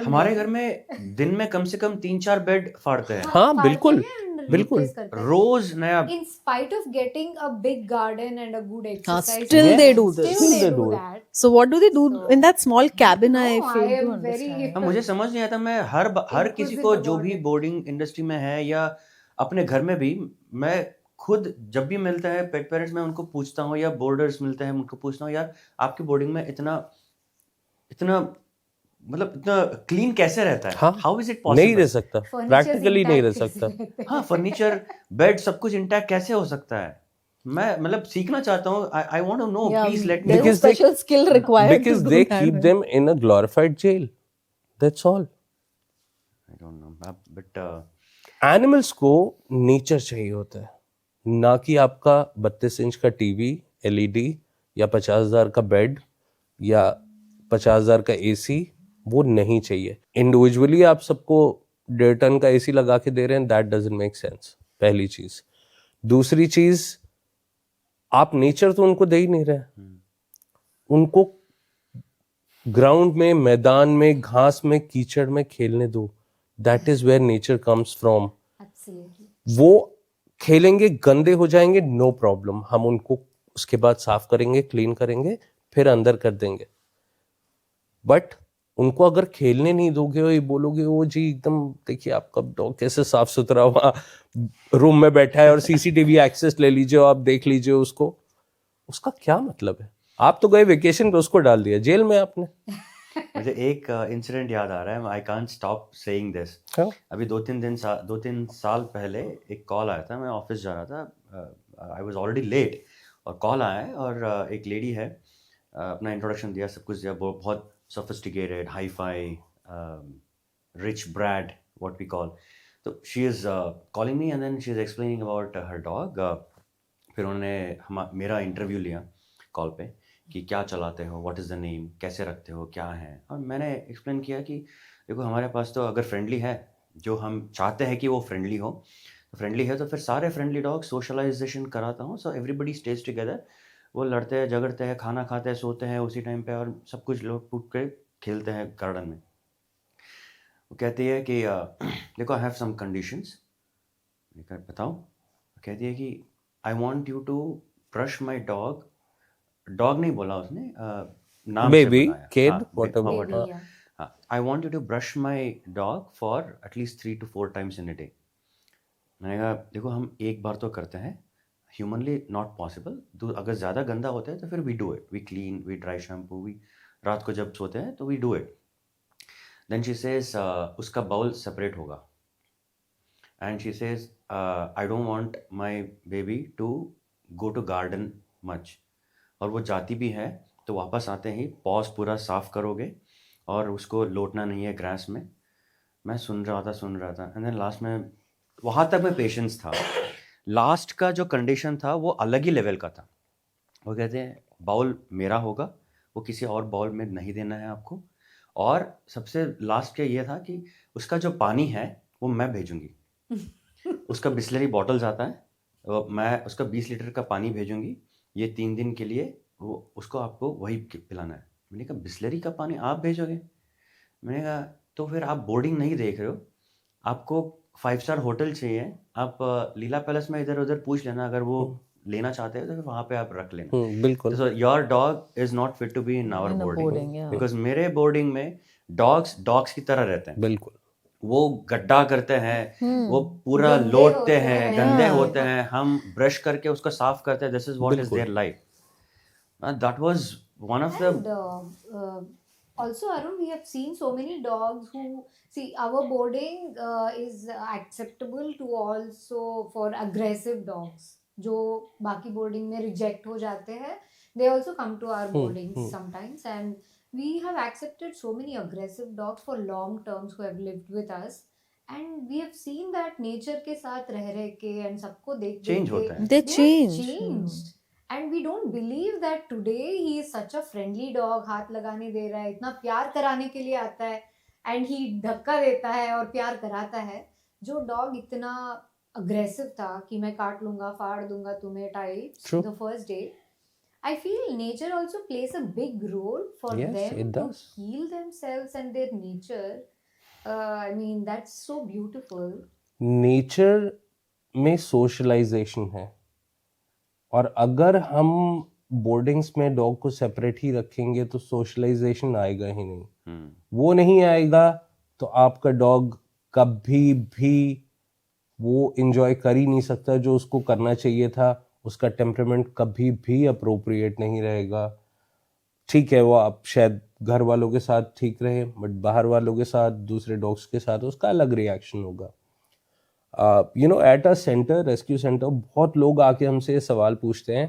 हमारे घर में दिन में कम से कम 3-4 बेड फाड़ते हैं। हाँ, बिल्कुल, बिल्कुल। रोज नया। In spite of getting a big garden and a good exercise, still they do this. Still they Still do they do that. So what do they do in that small cabin? I No, fail I to am understand. very- हाँ, मुझे समझ नहीं आता। मैं हर किसी को जो भी बोर्डिंग इंडस्ट्री में है या अपने घर में भी, मैं खुद जब भी मिलता है पेट पेरेंट्स, मैं उनको पूछता हूँ, या बोर्डर्स मिलते हैं उनको पूछता हूँ, यार आपकी बोर्डिंग में इतना मतलब इतना क्लीन कैसे रहता है? हाँ, हाउ इज इट नहीं रह पॉसिबल? सकता, Furnitures प्रैक्टिकली नहीं रह intact सकता। कैसे रहते हैं? हाँ, फर्नीचर, बेड, सब कुछ इंटैक्ट कैसे हो सकता है? मैं मतलब सीखना चाहता हूँ। I want to know, Yeah, please let me there's a Because they- special skill required Because to do they that. keep them in a glorified jail. That's all. I don't know but animals को nature चाहिए होता है, ना कि आपका 32 inch का TV LED या 50,000 का बेड या 50,000 का एसी। वो नहीं चाहिए। इंडिविजुअली आप सबको 1.5 टन का एसी लगा के दे रहे हैं, दैट डजंट मेक सेंस, पहली चीज। दूसरी चीज, आप नेचर तो उनको दे ही नहीं रहे। उनको ग्राउंड में, मैदान में, घास में, कीचड़ में खेलने दो। That is where nature comes from. Absolutely. वो खेलेंगे, गंदे हो जाएंगे, नो प्रॉब्लम, हम उनको उसके बाद साफ करेंगे, क्लीन करेंगे, फिर अंदर कर देंगे। बट उनको अगर खेलने नहीं दोगे और ये बोलोगे वो जी एकदम देखिए आपका डॉग कैसे साफ सुथरा वहां रूम में बैठा है और सीसीटीवी एक्सेस ले लीजिए और आप देख लीजिए उसको, उसका क्या मतलब है? आप तो गए वेकेशन पे, उसको डाल दिया जेल में आपने। मुझे एक इंसिडेंट याद आ रहा है। I can't stop saying this. हाँ? अभी 2-3 साल पहले एक कॉल आया था। मैं ऑफिस जा रहा था, आई वाज ऑलरेडी लेट, और कॉल आया है और एक लेडी है, अपना इंट्रोडक्शन दिया, सब कुछ दिया, बहुत sophisticated, hi-fi, rich brat, what we call. So she is calling me and then she is explaining about her dog. फिर उन्होंने मेरा इंटरव्यू लिया कॉल पे कि क्या चलाते हो, व्हाट इज़ द नेम, कैसे रखते हो, क्या है। और मैंने एक्सप्लेन किया कि देखो हमारे पास तो अगर फ्रेंडली है, जो हम चाहते हैं कि वो फ्रेंडली हो, तो फ्रेंडली है, तो फिर सारे फ्रेंडली डॉग सोशलाइजेशन कराता हूँ, सो एवरीबडी स्टेज टुगेदर। वो लड़ते हैं, झगड़ते हैं, खाना खाते हैं, सोते हैं उसी टाइम पे, और सब कुछ लोग टूट के खेलते हैं गार्डन में। वो कहती है कि देखो आई हैव सम कंडीशंस। बताओ। कहती है कि I want you to brush my dog. Dog नहीं बोला उसने, नाम से Baby, बुलाया। kid, हाँ, whatever. Maybe, yeah. हाँ, I want you to brush my dog for at least 3 to 4 times in a day। मैंने कहा देखो हम एक बार तो करते हैं, ह्यूमनली नॉट पॉसिबल। अगर ज़्यादा गंदा होता है तो फिर we do it, we clean, we dry shampoo, we रात को जब सोते हैं तो we do it. Then she says उसका बाउल सेपरेट होगा, and she says I don't want my baby to go to garden much. और वो जाती भी है तो वापस आते ही पॉज पूरा साफ करोगे और उसको लौटना नहीं है ग्रास में। मैं सुन रहा था, एंड देन लास्ट में वहाँ तक मैं पेशेंस था। लास्ट का जो कंडीशन था वो अलग ही लेवल का था। वो कहते हैं बाउल मेरा होगा, वो किसी और बाउल में नहीं देना है आपको, और सबसे लास्ट का ये था कि उसका जो पानी है वो मैं भेजूंगी। उसका बिस्लरी बॉटल्स आता है, मैं उसका 20 लीटर का पानी भेजूंगी, ये 3 दिन के लिए वो उसको आपको वही पिलाना है। मैंने कहा बिस्लरी का पानी आप भेजोगे? मैंने कहा तो फिर आप बोर्डिंग नहीं देख रहे हो, आपको 5 स्टार होटल चाहिए, आप लीला पैलेस में इधर उधर पूछ लेना, अगर वो लेना चाहते हैं तो फिर वहाँ पे आप रख लेना। बिल्कुल। So your dog is not fit to be in our In a boarding, boarding, yeah. because मेरे बोर्डिंग में डॉग्स की तरह रहते हैं। बिल्कुल। वो गड्ढा करते हैं, वो पूरा गंदे लोटते होते हैं, हैं। गंदे हाँ। होते हैं, हम ब्रश करके उसको साफ करते हैं। दिस इज व्हाट इज बिल्कुल। Their life. That was one of the And also, Arun, we have seen so many dogs who see our boarding is acceptable to also for aggressive dogs. जो बाकी boarding में reject हो जाते हैं, they also come to our boardings sometimes, and we have accepted so many aggressive dogs for long terms who have lived with us, and we have seen that nature के साथ रह के and सबको देख Change के होता है। They have change. changed. And we don't believe that today he is such a friendly dog, हाथ लगाने दे रहा है, इतना प्यार कराने के लिए आता है, and he धक्का देता है और प्यार कराता है। जो डॉग इतना अग्रेसिव था कि मैं काट लूंगा, फाड़ दूंगा तुम्हें type True. the first day, I feel nature also plays a big role for Yes, them it to does. heal themselves and their nature. I mean, that's so beautiful. Nature में socialisation है, और अगर हम boardings में dog को separate ही रखेंगे तो socialisation आएगा ही नहीं। वो नहीं आएगा तो आपका डॉग कभी भी वो इंजॉय कर ही नहीं सकता जो उसको करना चाहिए था। उसका टेम्परामेंट कभी भी अप्रोप्रिएट नहीं रहेगा। ठीक है, वो आप शायद घर वालों के साथ ठीक रहे, बट बाहर वालों के साथ, दूसरे डॉग्स के साथ उसका अलग रिएक्शन होगा। You know, at a centre, rescue centre, बहुत लोग आके हमसे सवाल पूछते हैं।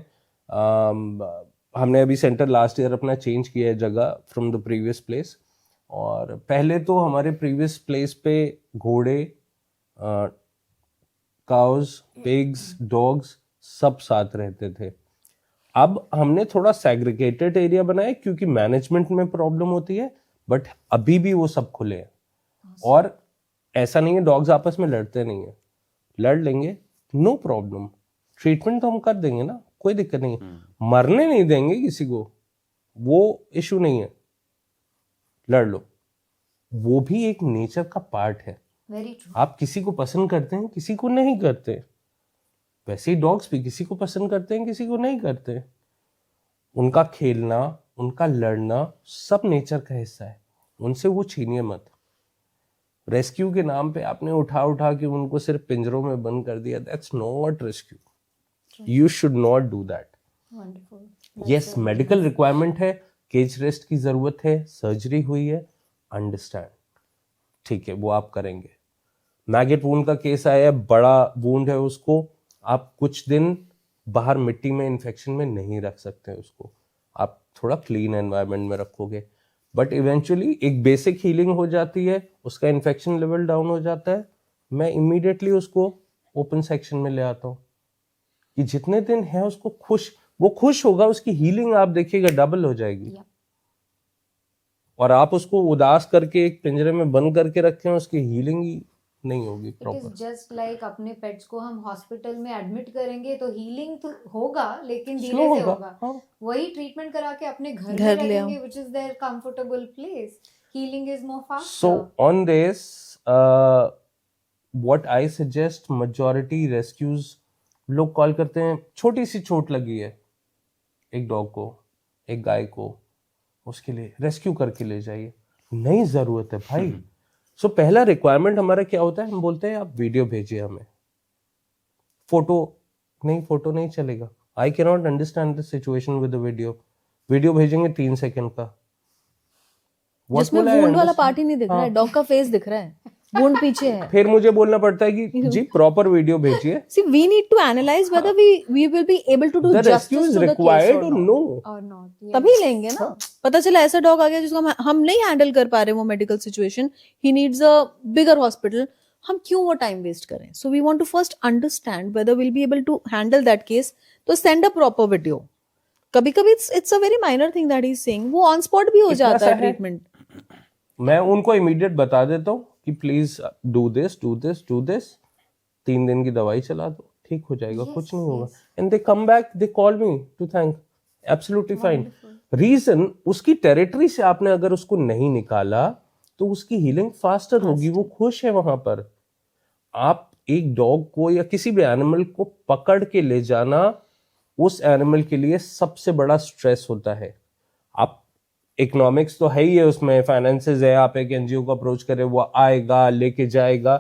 हमने अभी सेंटर लास्ट ईयर अपना चेंज किया है जगह फ्रॉम द प्रीवियस प्लेस, और पहले तो हमारे प्रीवियस प्लेस पे घोड़े, काउज, पिग्स, डॉग्स सब साथ रहते थे। अब हमने थोड़ा सेग्रीगेटेड एरिया बनाया क्योंकि मैनेजमेंट में प्रॉब्लम होती है, बट अभी भी वो सब खुले हैं। और ऐसा नहीं है डॉग्स आपस में लड़ते नहीं है, लड़ लेंगे, नो प्रॉब्लम, ट्रीटमेंट तो हम कर देंगे ना, कोई दिक्कत नहीं है। मरने नहीं देंगे किसी को, वो इशू नहीं है, लड़ लो। वो भी एक नेचर का पार्ट है। Very true. आप किसी को पसंद करते हैं, किसी को नहीं करते, वैसे ही डॉग्स भी किसी को पसंद करते हैं, किसी को नहीं करते। उनका खेलना, उनका लड़ना सब नेचर का हिस्सा है, उनसे वो छीनिए मत। रेस्क्यू के नाम पे आपने उठा के उनको सिर्फ पिंजरों में बंद कर दिया, that's not rescue. You should not do that. Wonderful. Yes, medical requirement है, केज रेस्ट की जरूरत है, सर्जरी हुई है, अंडरस्टैंड, ठीक है, वो आप करेंगे। मैगेट वूंड का केस आया है, बड़ा वूंड है, उसको आप कुछ दिन बाहर मिट्टी में इन्फेक्शन में नहीं रख सकते उसको, आप थोड़ा क्लीन एनवायरनमेंट में रखोगे, बट इवेंचुअली एक बेसिक हीलिंग हो जाती है, उसका इन्फेक्शन लेवल डाउन हो जाता है, मैं इमीडिएटली उसको ओपन सेक्शन में ले आता हूँ कि जितने दिन है उसको वो खुश होगा, उसकी हीलिंग आप देखिएगा डबल हो जाएगी। Yeah. और आप उसको उदास करके एक पिंजरे में बंद करके रखें, उसकी हीलिंग ही नहीं होगी it is proper. Just like अपने पेट्स को हम हॉस्पिटल में एडमिट करेंगे तो हीलिंग तो होगा लेकिन स्लो धीरे से होगा, होगा। हाँ। वही ट्रीटमेंट करा के अपने घर में घर ले आओ। रखेंगे which is their comfortable place. Healing is more faster. So on this, what I suggest, majority rescues लोग कॉल करते हैं, छोटी सी चोट लगी है एक डॉग को, एक गाय को, उसके लिए रेस्क्यू करके ले जाइए, नहीं जरूरत है भाई। सो पहला रिक्वायरमेंट हमारा क्या होता है, हम बोलते हैं आप वीडियो भेजिए हमें, फोटो नहीं चलेगा। I can not understand the situation with the video भेजेंगे 3 सेकंड का, What जिसमें will I वुंड वाला understand? पार्ट ही नहीं दिख रहा है, हाँ। डॉग का फेस दिख रहा है, वुंड पीछे है। फिर मुझे बोलना पड़ता है कि जी प्रॉपर वीडियो भेजिए। See, we need to analyze whether we will be able to do The rescue justice is to the required case or or not. no? or not. Yes. तभी लेंगे ना। पता चला ऐसा डॉग आ गया जिसको हम नहीं हैंडल कर पा रहे वो medical situation, he needs a bigger hospital, हम क्यों वो टाइम वेस्ट करें? So we want to first understand whether will be able to handle that case, तो सेंड अ प्रॉपर वीडियो. कभी कभी it's a very minor thing that he is saying, वो on spot भी हो इतना जाता सा है है। ट्रीटमेंट. मैं उनको इमीडिएट बता देता हूँ कि please do this do this do this, 3 दिन की दवाई चला दो, ठीक हो जाएगा, Yes, कुछ नहीं होगा. yes. And they come back, they call me to thank, absolutely fine. Wonderful. Reason, उसकी टेरिटरी से आपने अगर उसको नहीं निकाला तो उसकी हीलिंग फास्टर होगी, वो खुश है वहां पर. आप एक डॉग को या किसी भी एनिमल को पकड़ के ले जाना उस एनिमल के लिए सबसे बड़ा स्ट्रेस होता है. आप इकोनॉमिक्स तो है ही है उसमें, फाइनेंसेस है, आप एक एनजीओ को अप्रोच करें, वो आएगा लेके जाएगा,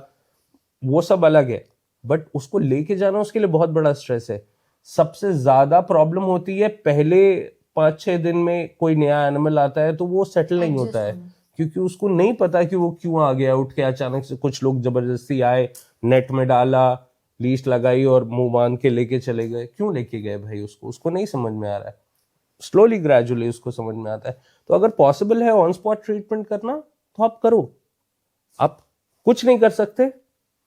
वो सब अलग है. बट उसको लेके जाना उसके लिए बहुत बड़ा स्ट्रेस है. सबसे ज्यादा प्रॉब्लम होती है पहले 5-6 दिन में कोई नया एनिमल आता है तो वो सेटल नहीं Adjust होता है, होना. क्योंकि उसको नहीं पता कि वो क्यों आ गया उठ के अचानक से. कुछ लोग जबरदस्ती आए, नेट में डाला, लीश लगाई और मुंह बांध के लेके चले गए. क्यों लेके गए भाई? उसको नहीं समझ में आ रहा है. स्लोली ग्रेजुअली उसको समझ में आता है. तो अगर पॉसिबल है ऑन स्पॉट ट्रीटमेंट करना तो आप करो. आप कुछ नहीं कर सकते,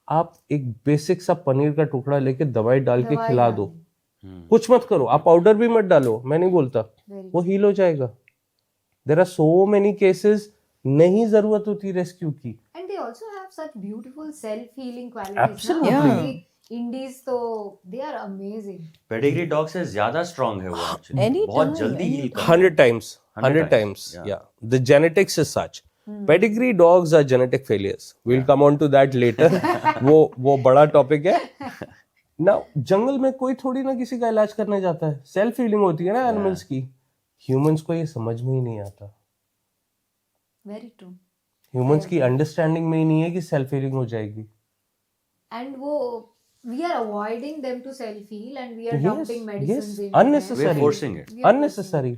आप एक बेसिक सा पनीर का टुकड़ा लेके दवाई डाल के दवाई खिला डाल दो. दी. कुछ मत करो, आप पाउडर भी मत डालो, मैं नहीं बोलता, Very वो हील हो जाएगा. There are so many cases, नहीं जरूरत होती रेस्क्यू की. And they also have such beautiful self-healing qualities. Absolutely. ना? Yeah. हमारे Indies तो they are amazing. Pedigree dog से ज्यादा स्ट्रांग है वो एक्चुअली, Anytime, बहुत जल्दी हील anytime. करता है. 100 times, 100 100 times. times, Yeah, the genetics is such. Pedigree dogs are genetic failures. We'll come on to that later. वो बड़ा टॉपिक है. Now, जंगल में कोई थोड़ी ना किसी का इलाज करने जाता है. सेल्फ हीलिंग होती है ना एनिमल्स की. ह्यूमंस को ये समझ में ही नहीं आता. Very true. ह्यूमंस की अंडरस्टैंडिंग में ही नहीं है कि सेल्फ हीलिंग हो जाएगी. And we are avoiding them to self-heal and we are Yes, dumping medicines yes. in Unnecessary. We are forcing it. We are Unnecessary.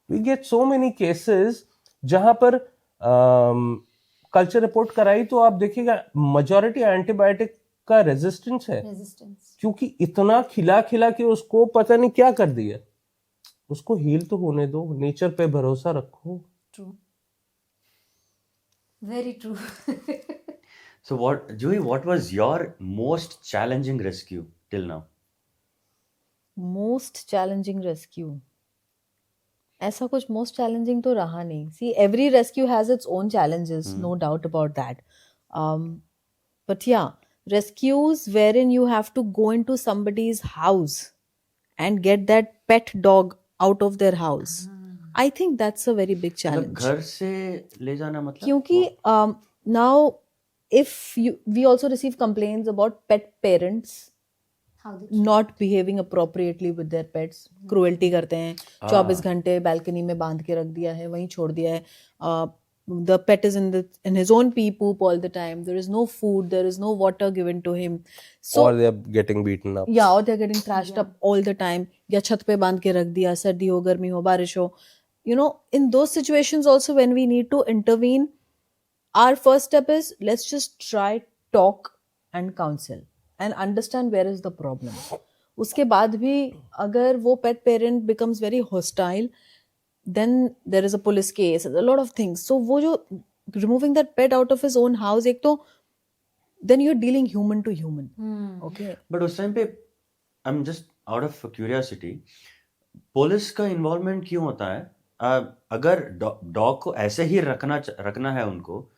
We get so many cases जहां पर culture report कराई तो आप देखिएगा majority antibiotic का resistance है, resistance. क्योंकि इतना खिला खिला के उसको पता नहीं क्या कर दिया. उसको हील तो होने दो, नेचर पे भरोसा रखो. True. Very true. So what was your most challenging rescue till now? Most challenging rescue, ऐसा कुछ मोस्ट चैलेंजिंग तो रहा नहीं. See every rescue has its own challenges, no doubt about that. But yeah, rescues wherein you have to go into somebody's house and get that pet dog out of their house, I think that's a very big मतलब challenge. घर से ले जाना मतलब क्योंकि now if we also receive complaints about pet parents How they not behaving appropriately with their pets, cruelty करते हैं, 24 घंटे balcony में बांध के रख दिया है, वहीं छोड़ दिया है. The pet is in his own pee poop all the time. There is no food, there is no water given to him. So or they are getting beaten up. yeah, or they're getting thrashed up all the time. या छत पे बांध के रख दिया, सर्दी हो, गर्मी हो, बारिश हो. You know, in those situations also when we need to intervene, our first step is let's just try, talk and counsel and understand where is the problem. उसके बाद भी अगर वो pet parent becomes very hostile, then there is a police case, a lot of things. So वो जो removing that pet out of his own house, एक तो then you're dealing human to human. Okay. But उस time पे I am just out of curiosity, police का involvement क्यों होता है? अगर डॉग को ऐसे ही रखना है उनको,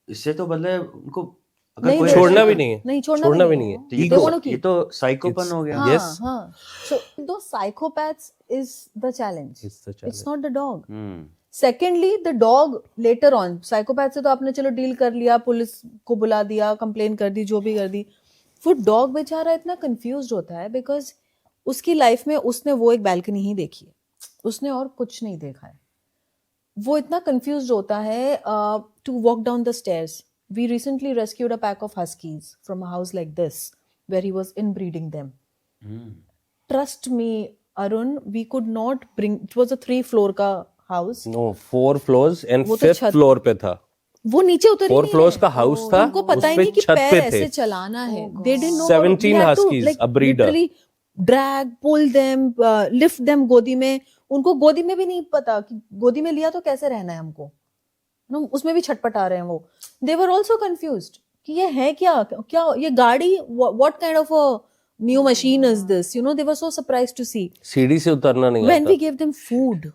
इससे तो बदले उनको अगर नहीं, कोई छोड़ना ऐसे- भी नहीं है. नहीं, छोड़ना छोड़ना भी भी नहीं नहीं है. तो ये They तो want to ये keep. तो साइकोपन हो गया. हाँ, Yes. हाँ. So those psychopaths is the challenge. It's the challenge. It's not the dog. Hmm. Secondly, the dog later on, psychopath से तो आपने चलो डील कर लिया, पुलिस को बुला दिया, कंप्लेन कर दी, जो भी कर दी. वो डॉग बेचारा इतना कंफ्यूज्ड होता है बिकॉज उसकी लाइफ में उसने वो एक बैल्कनी ही देखी है, उसने और कुछ नहीं देखा है. वो इतना कंफ्यूज्ड होता है to walk down the stairs. We recently rescued a pack of huskies from a house like this where he was inbreeding them. Trust me, Arun, we could not bring. It was a 3-floor का house. No, 4 floors and वो तो 5th छत- floor पे था. वो नीचे उतर ही 4 नहीं floors है. का house था, उनको पता ही उसपे नहीं कि छत पैर पे ऐसे थे. चलाना है. Oh They didn't know. 17 We had to, huskies, like, a breeder. literally drag, pull them, lift them गोदी में. उनको गोदी में भी नहीं पता कि गोदी में लिया तो कैसे रहना है हमको. No, उसमें भी छटपटा रहे हैं वो. They were also confused. कि ये है क्या क्या ये गाड़ी, what kind of a new machine is this, you know, they were so surprised to see सीढ़ी से उतरना नहीं when आता. we gave them food.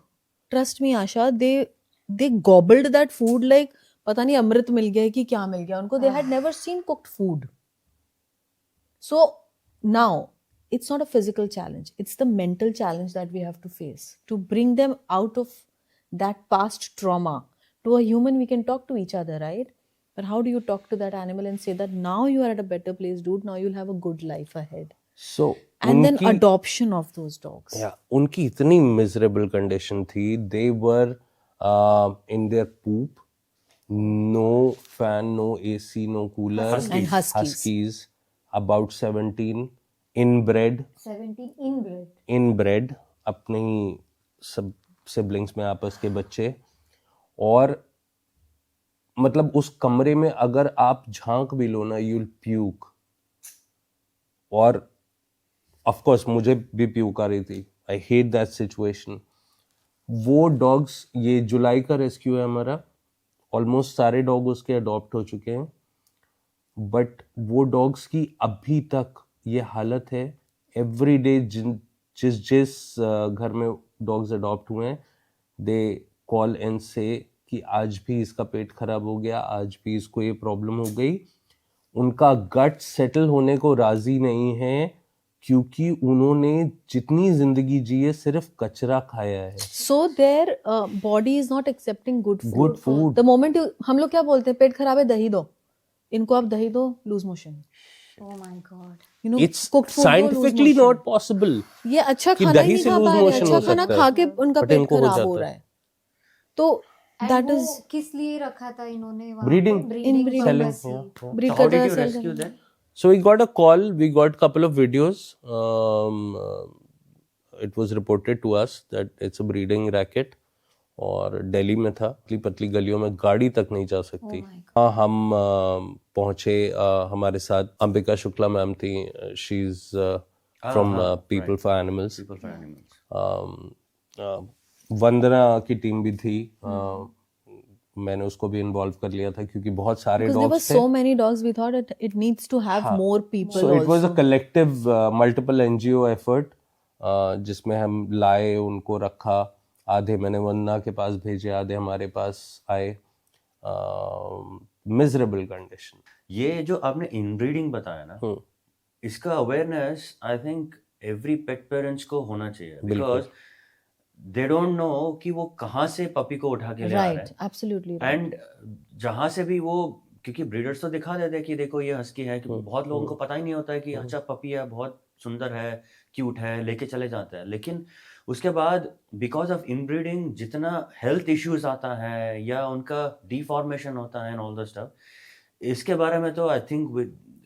Trust me Asha, they gobbled that food like पता नहीं अमृत मिल गया है कि क्या मिल गया उनको. They had never seen cooked food. So now it's not a physical challenge, it's the mental challenge that we have to face to bring them out of that past trauma. To a human we can talk to each other, right? But how do you talk to that animal and say that now you are at a better place, dude, now you'll have a good life ahead? So And then उनकी adoption of those dogs. या उनकी इतनी miserable condition थी. They were in their poop, no fan, no AC, no cooler. And huskies. Huskies, about 17, inbred, 17 inbred. Inbred, अपने ही सब siblings में आपस के बच्चे. और मतलब उस कमरे में अगर आप झांक भी लो ना, यूल प्यूक. और ऑफ कोर्स मुझे भी प्यूक आ रही थी. I hate that situation. वो डॉग्स, ये जुलाई का रेस्क्यू है हमारा. ऑलमोस्ट सारे डॉग उसके अडॉप्ट हो चुके हैं. बट वो डॉग्स की अभी तक ये हालत है. एवरी डे जिस घर में डॉग्स अडॉप्ट हुए हैं, दे कॉल एंड से कि आज भी इसका पेट खराब हो गया, आज भी इसको ये प्रॉब्लम हो गई. उनका गट सेटल होने को राजी नहीं है क्योंकि उन्होंने जितनी जिंदगी जी है सिर्फ कचरा खाया है. So their body is not accepting good food. Good food. The moment you, हम लोग क्या बोलते हैं, पेट खराब है दही दो, इनको आप दही दो, lose motion. Oh my god. You know, It's cooked food दो, lose scientifically motion. not possible. ये अच्छा कि खाना ही दही नहीं से खा lose पा रहे, motion अच्छा हो खाना सकता खा है. के उनका But पेट इनको हो खराब जाता हो है. रहा है. तो And that वो is किस लिए रखा था इन्होंने वहाँ Breeding. पे? Breeding Inbreeding. Selling, purpose yeah, he. yeah. breed So how करता did है, you sell rescue करता है. them? So we got a call, we got couple of videos. It was reported to us that it's a breeding racket. और दिल्ली में था. पतली पतली गलियों में गाड़ी तक नहीं जा सकती. Oh my God. हाँ, हम पहुंचे. हमारे साथ अंबिका शुक्ला मैम थी. She is from people for animals. People for animals. वंदना की टीम भी थी. मैंने उसको भी इन्वॉल्व कर लिया था क्योंकि बहुत सारे Because there were डॉग्स थे. so many dogs, we thought it needs to have more people So it was a also. collective multiple NGO effort जिसमें हम लाए, उनको रखा. आधे मैंने वंदना के पास भेजे, आधे हमारे पास आए. Miserable condition. ये जो आपने इनब्रीडिंग बताया ना, इसका awareness I think every pet parents को होना चाहिए. बिकॉज दे डोंट नो कि वो कहाँ से पपी को उठा के ले आ रहे Right, absolutely हैं. right. एंड जहाँ से भी वो, क्योंकि ब्रीडर्स तो दिखा देते हैं कि देखो ये हस्की है, कि बहुत लोगों को पता ही नहीं होता है कि अच्छा पपी है, बहुत सुंदर है, क्यूट है, लेके चले जाते हैं. लेकिन उसके बाद बिकॉज ऑफ इनब्रीडिंग जितना हेल्थ इश्यूज आता है या उनका डिफॉर्मेशन होता है एंड ऑल द स्टफ, इसके बारे में तो I think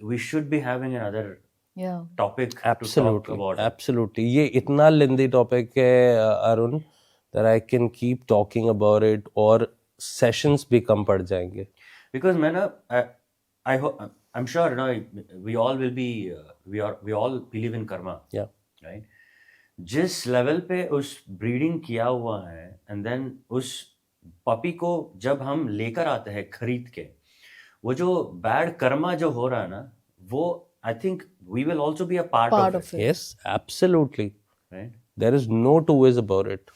we should be having another Yeah. Topic to talk Absolutely, about. absolutely. ये इतना लेंदी टॉपिक है Arun, that I can keep talking about it और सेशंस भी कम पड़ जाएंगे. Because मैं ना, I hope, I'm sure, you know, we all will be, we all believe in karma, Yeah. right? जिस लेवल पे उस ब्रीडिंग किया हुआ है एंड देन उस पपी को जब हम लेकर आते हैं खरीद के, वो जो बैड कर्मा जो हो रहा है ना, वो I think we will also be a part Part of of it, it. Yes, absolutely. Right? There is no two ways about it.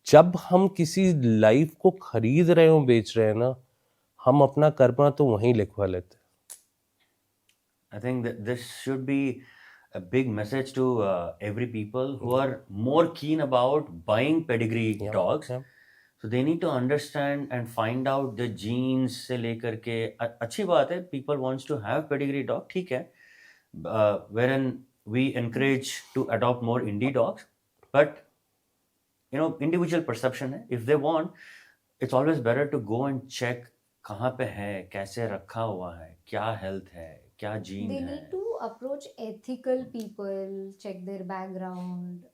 जब हम किसी लाइफ को खरीद रहे हो, बेच रहे हैं ना, हम अपना कर्मा तो वहीं लिखवा लेते हैं. I think that this should be a big message to every people who are more keen about buying pedigree dogs. yeah. So they need to understand and find out the genes से लेकर के, अच्छी बात है, people wants to have pedigree dog, ठीक है, wherein we encourage to adopt more indie dogs, but you know, individual perception है. If they want, it's always better to go and check कहाँ पे है, कैसे रखा हुआ है, क्या हेल्थ है, क्या जीन They है. need to approach ethical people, check their background.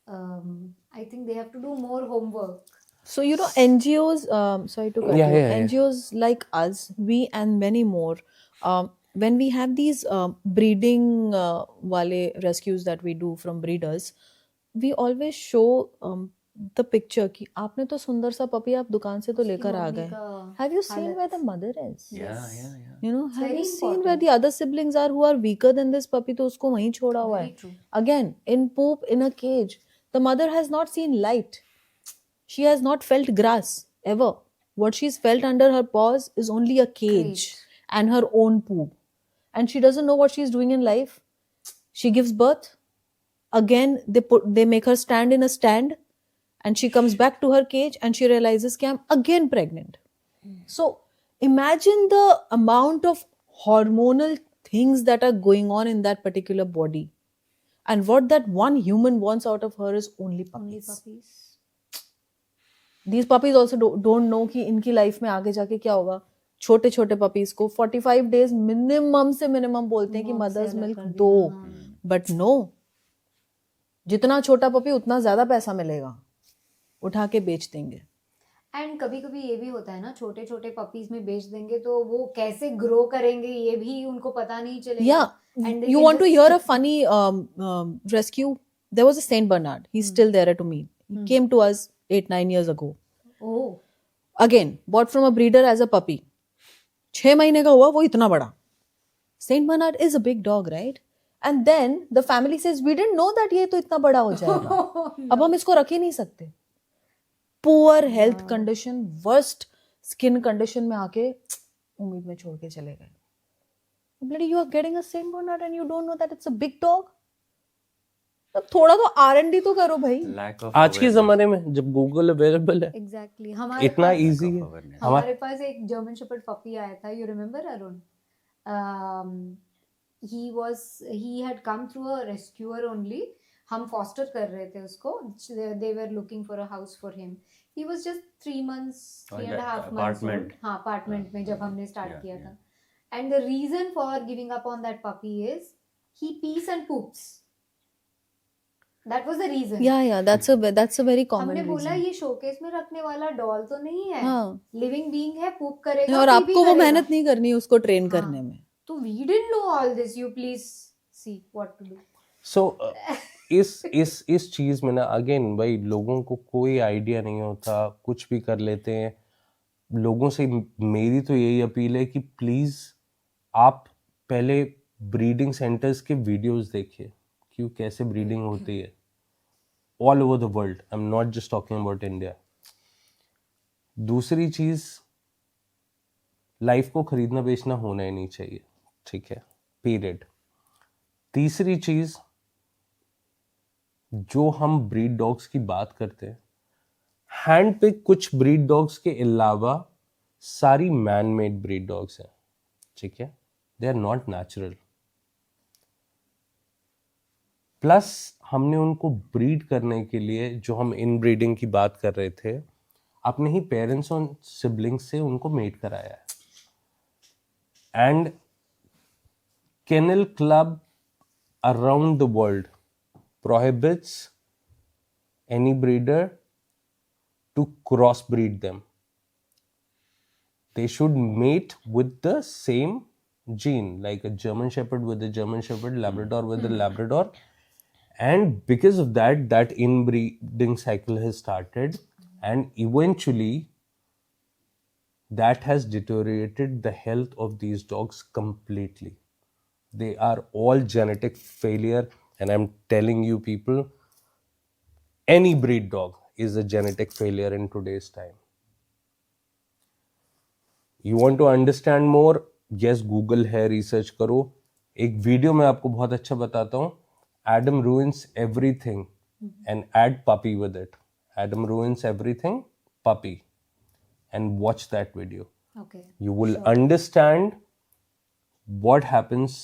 I think they have to do more homework. So, you know, NGOs, sorry to cut Yeah, you, yeah, yeah. NGOs like us, we and many more, when we have these breeding wale rescues that we do from breeders, we always show the picture कि आपने तो सुंदर सा puppy आप दुकान से तो उसकी लेकर आ मम्मी गए. का Have you seen where हालत. the mother is? Yeah, Yes. yeah. You know, It's have very you seen where important. the other siblings are who are weaker than this puppy? तो उसको वहीं छोड़ा हुआ Very है. true. Again, in poop, in a cage. The mother has not seen light. She has not felt grass ever. What she's felt under her paws is only a cage Crate. and her own poop. And she doesn't know what she's doing in life. She gives birth. Again, they make her stand in a stand, and she comes back to her cage and she realizes that I'm again pregnant. So imagine the amount of hormonal things that are going on in that particular body. And what that one human wants out of her is only Only puppies. puppies. These puppies also don't know कि इनकी life में आगे जाके क्या होगा. छोटे छोटे puppies को 45 डेज मिनिमम से मिनिमम बोलते हैं कि मौत से मदर्स अलग मिल्क कर दिया, दो. हाँ. बट नो, जितना छोटा पपी उतना ज्यादा पैसा मिलेगा, उठा के बेच देंगे. एंड कभी कभी ये भी होता है ना, छोटे छोटे पपीज में बेच देंगे तो वो कैसे ग्रो करेंगे ये भी उनको पता नहीं चलेगा. Yeah, And they you can want to just- hear a funny rescue? There was a Saint Bernard. He's still there to me. He came to us 8-9 years ago. Oh, Again, bought from a breeder as a puppy. 6 महीने का हुआ वो इतना बड़ा. Saint Bernard is a big dog, right? And then the family says, we didn't know that ये तो इतना बड़ा हो जाएगा. अब हम इसको रख ही नहीं सकते. Poor health condition, worst skin condition में आके उम्मीद में छोड़ के चले गए. Bloody, you are getting a Saint Bernard and you don't know that it's a big dog. तब थोड़ा तो R&D तो करो भाई. Lack of आज के awareness. जमाने में जब गूगल अवेलेबल है, एग्जैक्टली. इतना इजी है. Awareness. हमारे पास एक जर्मन शेपर्ड पपी आया था, you remember Arun? he had come through a rescuer only. हम फॉस्टर कर रहे थे उसको. they were looking for a house for him. He was just 3 months, Oh, 3 in and a that half months old. apartment. हाँ, apartment में जब हमने start Yeah, किया yeah. था. And the reason for giving up on that puppy is he pees and poops. That was the reason. Yeah, that's a very common हमने बोला reason. ये showcase में रखने वाला डॉल तो नहीं है, हाँ. लिविंग बीइंग है, पूप करेगा और pee भी आपको वो करेगा. मेहनत नहीं करनी उसको ट्रेन हाँ. करने में. तो we didn't know all this. You please see what to do. सो इस चीज में ना अगेन भाई लोगों को कोई आइडिया नहीं होता, कुछ भी कर लेते हैं. लोगों से मेरी तो यही अपील है कि प्लीज आप पहले ब्रीडिंग सेंटर्स के वीडियोस देखिए कि कैसे ब्रीडिंग होती है all over the world. I am not just talking about India. दूसरी चीज, लाइफ को खरीदना बेचना होना ही नहीं चाहिए, ठीक है, पीरियड. तीसरी चीज, जो हम ब्रीड डॉग्स की बात करते हैं, हैंड पिक कुछ ब्रीड डॉग्स के अलावा सारी मैन मेड ब्रीड डॉग्स हैं, ठीक है, they are not natural. Plus हमने उनको ब्रीड करने के लिए, जो हम इन ब्रीडिंग की बात कर रहे थे, अपने ही पेरेंट्स और सिबलिंग्स से उनको मेट कराया है. And Kennel Club around the world prohibits any breeder to crossbreed them. They should mate with the same gene, like a German Shepherd with a German Shepherd, Labrador with a Labrador. And because of that, that inbreeding cycle has started, and eventually that has deteriorated the health of these dogs completely. They are all genetic failure, and I'm telling you people, any breed dog is a genetic failure in today's time. You want to understand more? Yes, Google है, research करो. एक video मैं आपको बहुत अच्छा बताता हूँ. Adam ruins everything and add puppy with it. Adam ruins everything, puppy. And watch that video. Okay. You will understand what happens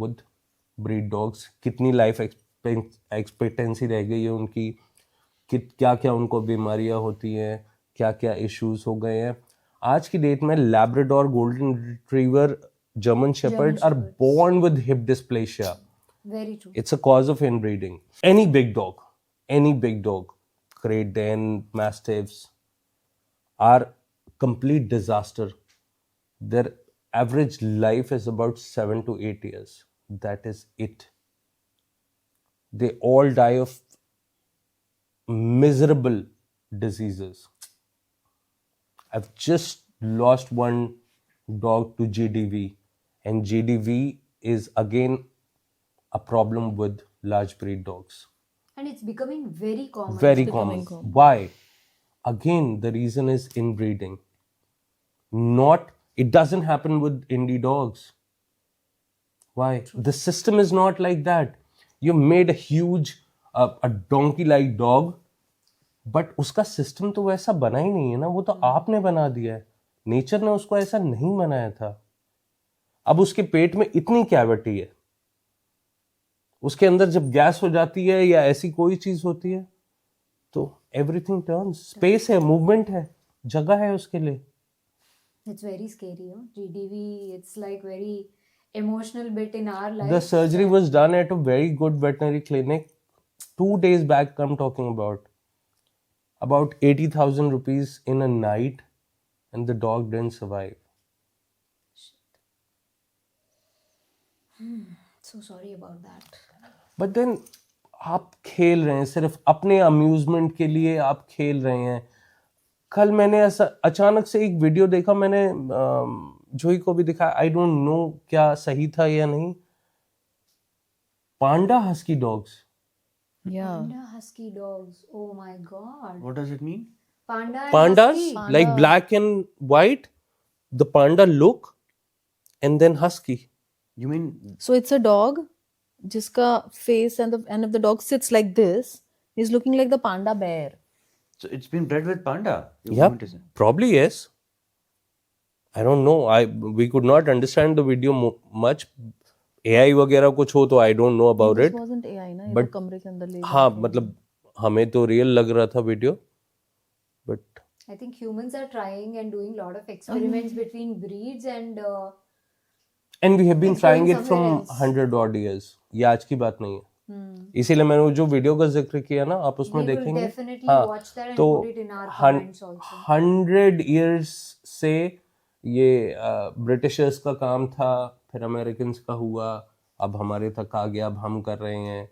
with breed dogs, कितनी लाइफ एक्सपेक्टेंसी रह गई है उनकी, क्या क्या उनको बीमारियां होती हैं, क्या क्या इश्यूज हो गए हैं. आज की डेट में Labrador, golden retriever, German shepherd are born with hip dysplasia. Very true. It's a cause of inbreeding. Any big dog, Great Dane, Mastiffs are complete disaster. Their average life is about 7 to 8 years. That is it. They all die of miserable diseases. I've just lost one dog to GDV, and GDV is again a problem with large breed dogs. And it's becoming very common. Very becoming common. common. Why? Again, the reason is inbreeding. It doesn't happen with indie dogs. Why? The system is not like that. You made a huge, a donkey-like dog, but उसका system तो वैसा बना ही नहीं है ना, वो तो आपने बना दिया है. नेचर ने उसको ऐसा नहीं बनाया था. अब उसके पेट में इतनी कैविटी है, उसके अंदर जब गैस हो जाती है या ऐसी कोई चीज होती है तो एवरीथिंग टर्न्स. स्पेस है, मूवमेंट है, जगह है उसके लिए. It's very scary, huh? GDV, it's like very emotional bit in our life. The surgery was done at a very good veterinary clinic 2 days back. I'm talking about 80,000 rupees in a night, and the dog didn't survive. So sorry about that. But then आप खेल रहे हैं, सिर्फ अपने amusement के लिए आप खेल रहे हैं. कल मैंने ऐसा अचानक से एक वीडियो देखा, मैंने जोई को भी दिखाया. आई डोंट नो क्या सही था या नहीं. Panda husky dogs. Yeah. Panda husky dogs. Oh my god. What does it mean? Panda and Pandas, husky. like black and white. The panda look, and then husky. You mean So it's a dog जिसका face and the end of the dog sits like this. He's looking like the panda bear. so it's been bred with panda? You Yeah, want to say? probably yes. I don't know. We could not understand the video much. AI वगैरह कुछ हो तो I don't know about This it. wasn't AI ना, ये But- तो कमरे के अंदर ले हाँ, मतलब हमें तो रियल लग रहा था video, but I think humans are trying and doing a lot of experiments between breeds and and we have been It's trying going it from somewhere else. 100 odd years. ये आज की बात नहीं है. इसीलिए मैंने वो जो वीडियो का जिक्र किया ना, आप उसमें we will देखेंगे. definitely हाँ, watch that and तो put it in our comments also. 100 years से ये ब्रिटिशर्स का काम था, फिर अमेरिकन का हुआ, अब हमारे तक आ गया, अब हम कर रहे हैं.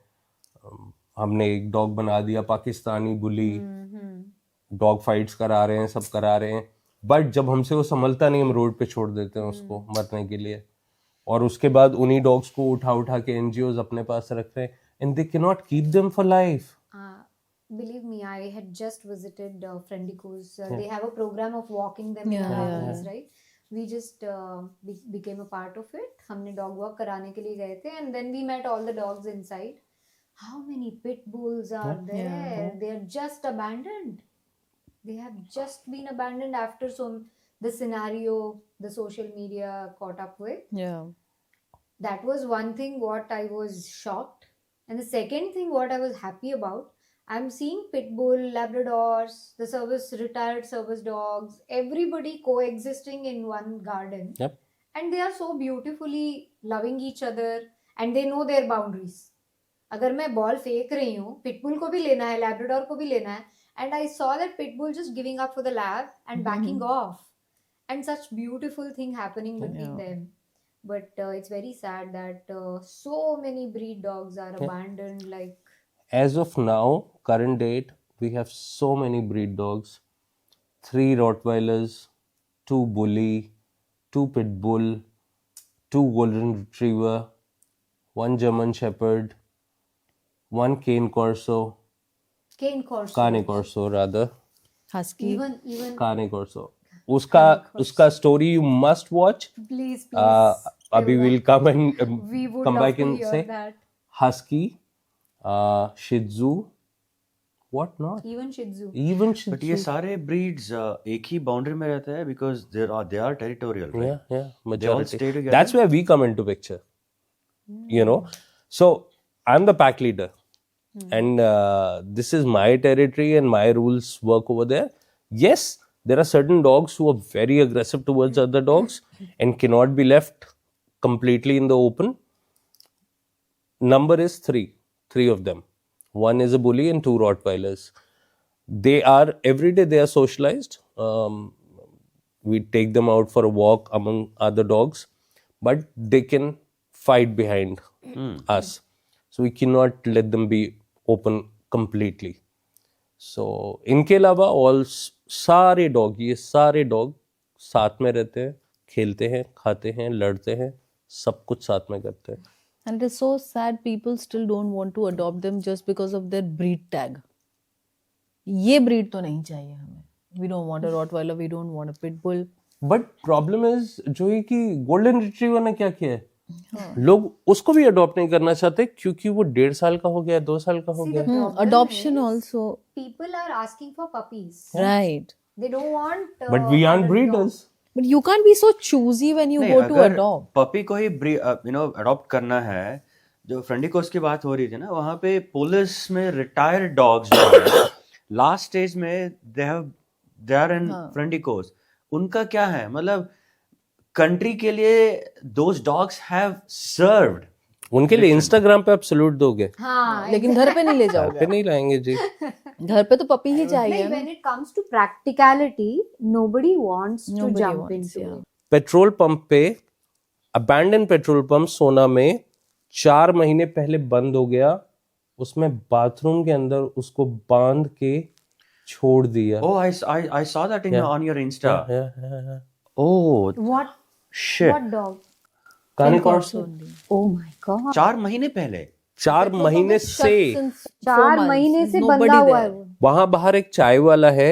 हमने एक डॉग बना दिया पाकिस्तानी बुली, डॉग फाइट्स करा रहे हैं, सब करा रहे हैं. बट जब हमसे वो संभलता नहीं, हम रोड पे छोड़ देते हैं उसको मरने के लिए. और उसके बाद उन्हीं डॉग्स को उठा उठा के एनजीओज अपने पास रख रहे हैं, and they can not keep them for life. Believe me, I had just visited Friendico's. They have a program of walking them in Yeah, our yeah, place, right? We just became a part of it. हमने dog walk कराने के लिए गए थे, and then we met all the dogs inside. How many pit bulls are there? They are just abandoned. They have just been abandoned after the scenario the social media caught up with. Yeah. That was one thing what I was shocked. And the second thing what I was happy about, I'm seeing pit bull, labradors, the retired service dogs, everybody coexisting in one garden. Yep. And they are so beautifully loving each other and they know their boundaries. अगर मैं ball फेंक रही हूँ, pitbull को भी लेना है, Labrador को भी लेना है, and I saw that pitbull just giving up for the lab and backing off, and such beautiful thing happening between them. But it's very sad that so many breed dogs are abandoned. Like As of now, current date, we have so many breed dogs. 3 Rottweilers, 2 Bully, 2 Pit Bull, 2 Golden Retriever, 1 German Shepherd, 1 Cane Corso, cane corso. Cane Corso rather, Husky. Even Cane Corso. उसका story you must watch. please. Abhi will come and We would come love back to and hear say that. Husky, Shih Tzu, what not? Even Shih Tzu. Even Shih But ये Tzu. सारे breeds एक ही boundary में रहते हैं because they are territorial, right? Yeah, They all majority. stay together. That's where we come into picture. You know, so I'm the pack leader, and this is my territory, and my rules work over there. Yes, there are certain dogs who are very aggressive towards other dogs and cannot be left completely in the open. Number is three of them. One is a bully and 2 Rottweilers. They are every day they are socialized. We take them out for a walk among other dogs, but they can fight behind us. So we cannot let them be open completely. सो इनके अलावा ये सारे dog साथ में रहते हैं, खेलते हैं, खाते हैं, लड़ते हैं, सब कुछ साथ में करते हैं. And it is so sad people still don't want to adopt them just because of their breed tag. ये breed तो नहीं चाहिए हमें. We don't want a Rottweiler, we don't want a Pit Bull. But problem is जो है कि golden retriever ने क्या किया है, लोग उसको भी अडॉप्ट नहीं करना चाहते क्योंकि वो 1.5 साल का हो गया, 2 साल का हो See, गया. the problem Adoption is also. people are asking for puppies. Right. They don't want. But we are adult breeders. dogs. But you can't be so choosy when you नहीं, go to अगर adopt. Puppy को ही adopt करना है, जो फ्रेंडिकोस की बात हो रही थी ना, वहाँ पे पुलिस में रिटायर्ड डॉग्स जो है लास्ट स्टेज में दे आर इन फ्रेंडिकोस. उनका क्या है, मतलब कंट्री के लिए दोज डॉग्स हैव सर्व्ड. उनके लिए इंस्टाग्राम पे आप सैल्यूट दोगे, हाँ, लेकिन घर पे नहीं ले घर जाओगे. पे नहीं लाएंगे जी. घर पे तो पपी ही चाहिए नहीं, ना. when it comes to practicality, nobody wants to Nobody jump wants, into yeah. it. Petrol pump पे अबैंडन पेट्रोल पंप सोना में 4 महीने पहले बंद हो गया. उसमें बाथरूम के अंदर उसको बांध के छोड़ दिया. Oh, I saw that on your Insta. Yeah. Oh What shit. dog? कहानी कौन Course C? only. Oh my god. 4 महीने पहले. 4 महीने से Since 4 4 महीने से Nobody बंधा हुआ there. है वो. वहां बाहर एक चाय वाला है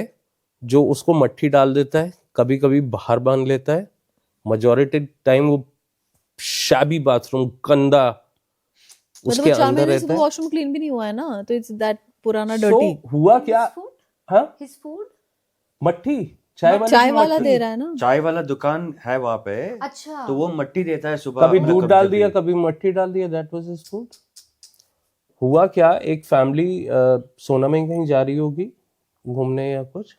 जो उसको मट्ठी डाल देता है, कभी कभी बाहर बांध लेता है. मेजोरिटी टाइम वो शैबी बाथरूम गंदा मतलब उसके वो 4 अंदर महीने से रहता है. वॉशरूम क्लीन भी नहीं हुआ है ना, तो इट्स दैट पुराना So, डर्टी. हुआ क्या? His food? हाँ, His food? मट्ठी चाय वाले चाय की वाला मट्ठी. दे रहा है ना. चाय वाला दुकान है वहां पे, अच्छा. तो वो मट्टी देता है सुबह. कभी अपना दूध कप डाल जब दिया, भी. कभी मट्ठी डाल दिया. That was his food. हुआ क्या, एक फैमिली सोना में कहीं जा रही होगी घूमने या कुछ,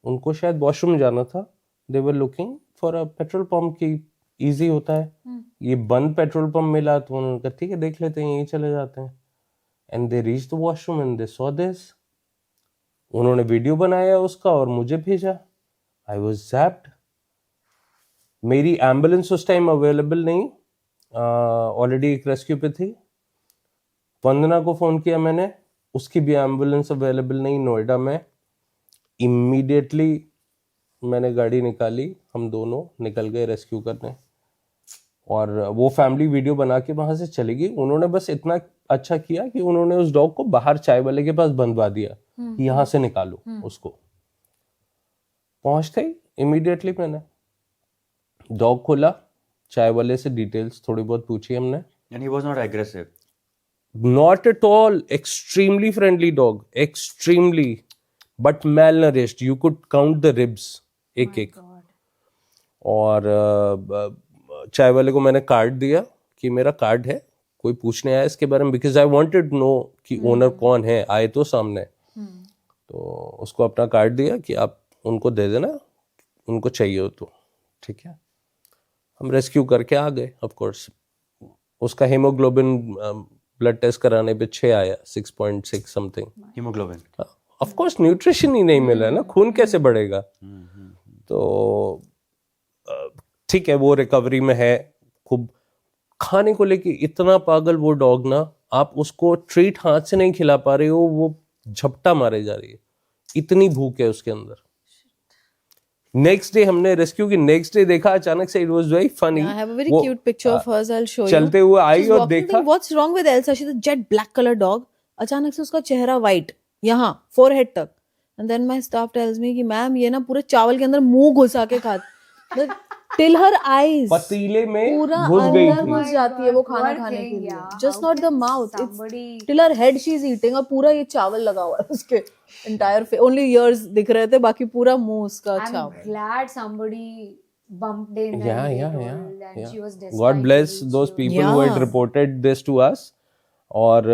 उनको शायद वॉशरूम जाना था. They were looking for a petrol pump की इजी होता है. ये बंद पेट्रोल पंप मिला तो उन्होंने कहा ठीक है देख लेते हैं, यहीं चले जाते हैं. And they reach the washroom and they saw this. उन्होंने वीडियो बनाया उसका और मुझे भेजा. I was zapped. मेरी एम्बुलेंस उस टाइम अवेलेबल नहीं, ऑलरेडी एक रेस्क्यू पे थी. वंदना को फोन किया मैंने, उसकी भी एम्बुलेंस अवेलेबल नहीं नोएडा में. इमीडिएटली मैंने गाड़ी निकाली, हम दोनों निकल गए रेस्क्यू करने. और वो फैमिली वीडियो बना के वहां से चली गई. उन्होंने बस इतना अच्छा किया कि उन्होंने उस डॉग को बाहर चाय वाले के पास बंधवा दिया कि यहाँ से निकालो उसको. पहुंचते ही इमीडिएटली मैंने डॉग खोला, चाय वाले से डिटेल्स थोड़ी बहुत पूछी हमने. And he was not aggressive. Not at all. Extremely friendly dog. Extremely. But malnourished. You could count the ribs. एक. और चाय वाले को मैंने कार्ड दिया कि मेरा कार्ड है, कोई पूछने आया इसके बारे में, बिकॉज आई वांटेड नो कि ओनर कौन है, आए तो सामने. तो उसको अपना कार्ड दिया कि आप उनको दे देना, उनको चाहिए हो तो. ठीक है. हम रेस्क्यू करके आ गए. ऑफ कोर्स उसका हीमोग्लोबिन ब्लड टेस्ट कराने पे 6 आया, 6.6 something. Hemoglobin. Of course nutrition ही नहीं मिला ना, खून कैसे बढ़ेगा. तो ठीक है, वो रिकवरी में है. खूब खाने को लेके इतना पागल वो डॉग ना, आप उसको ट्रीट हाथ से नहीं खिला पा रहे हो, वो झपटा मारे जा रही है, इतनी भूख है उसके अंदर. नेक्स्ट डे हमने रेस्क्यू की, नेक्स्ट डे देखा अचानक से, it was very funny. I have a very cute picture of hers. I'll show you. चलते हुए आई She's और walking, देखा. thinking, what's wrong with Elsa? She's a jet black color dog. अचानक से उसका चेहरा white, यहाँ forehead तक. And then my staff tells me कि मैम ये ना पूरे चावल के अंदर मुंह घुसा के खाती. Till her eyes. पतीले में पूरा घुस गई अंदर थी. घुस जाती है वो खाना Poor खाने thing, के लिए. yeah. Just How not the can mouth. somebody- It's till her head she's eating और पूरा ये चावल लगा हुआ है उसके entire face. Only ears दिख रहे थे, बाकी पूरा मुंह उसका I'm चावल. glad somebody bumped in Yeah, and yeah, they yeah, told and yeah. she was desperate God to bless reach those you. people who had Yeah. reported this to us. और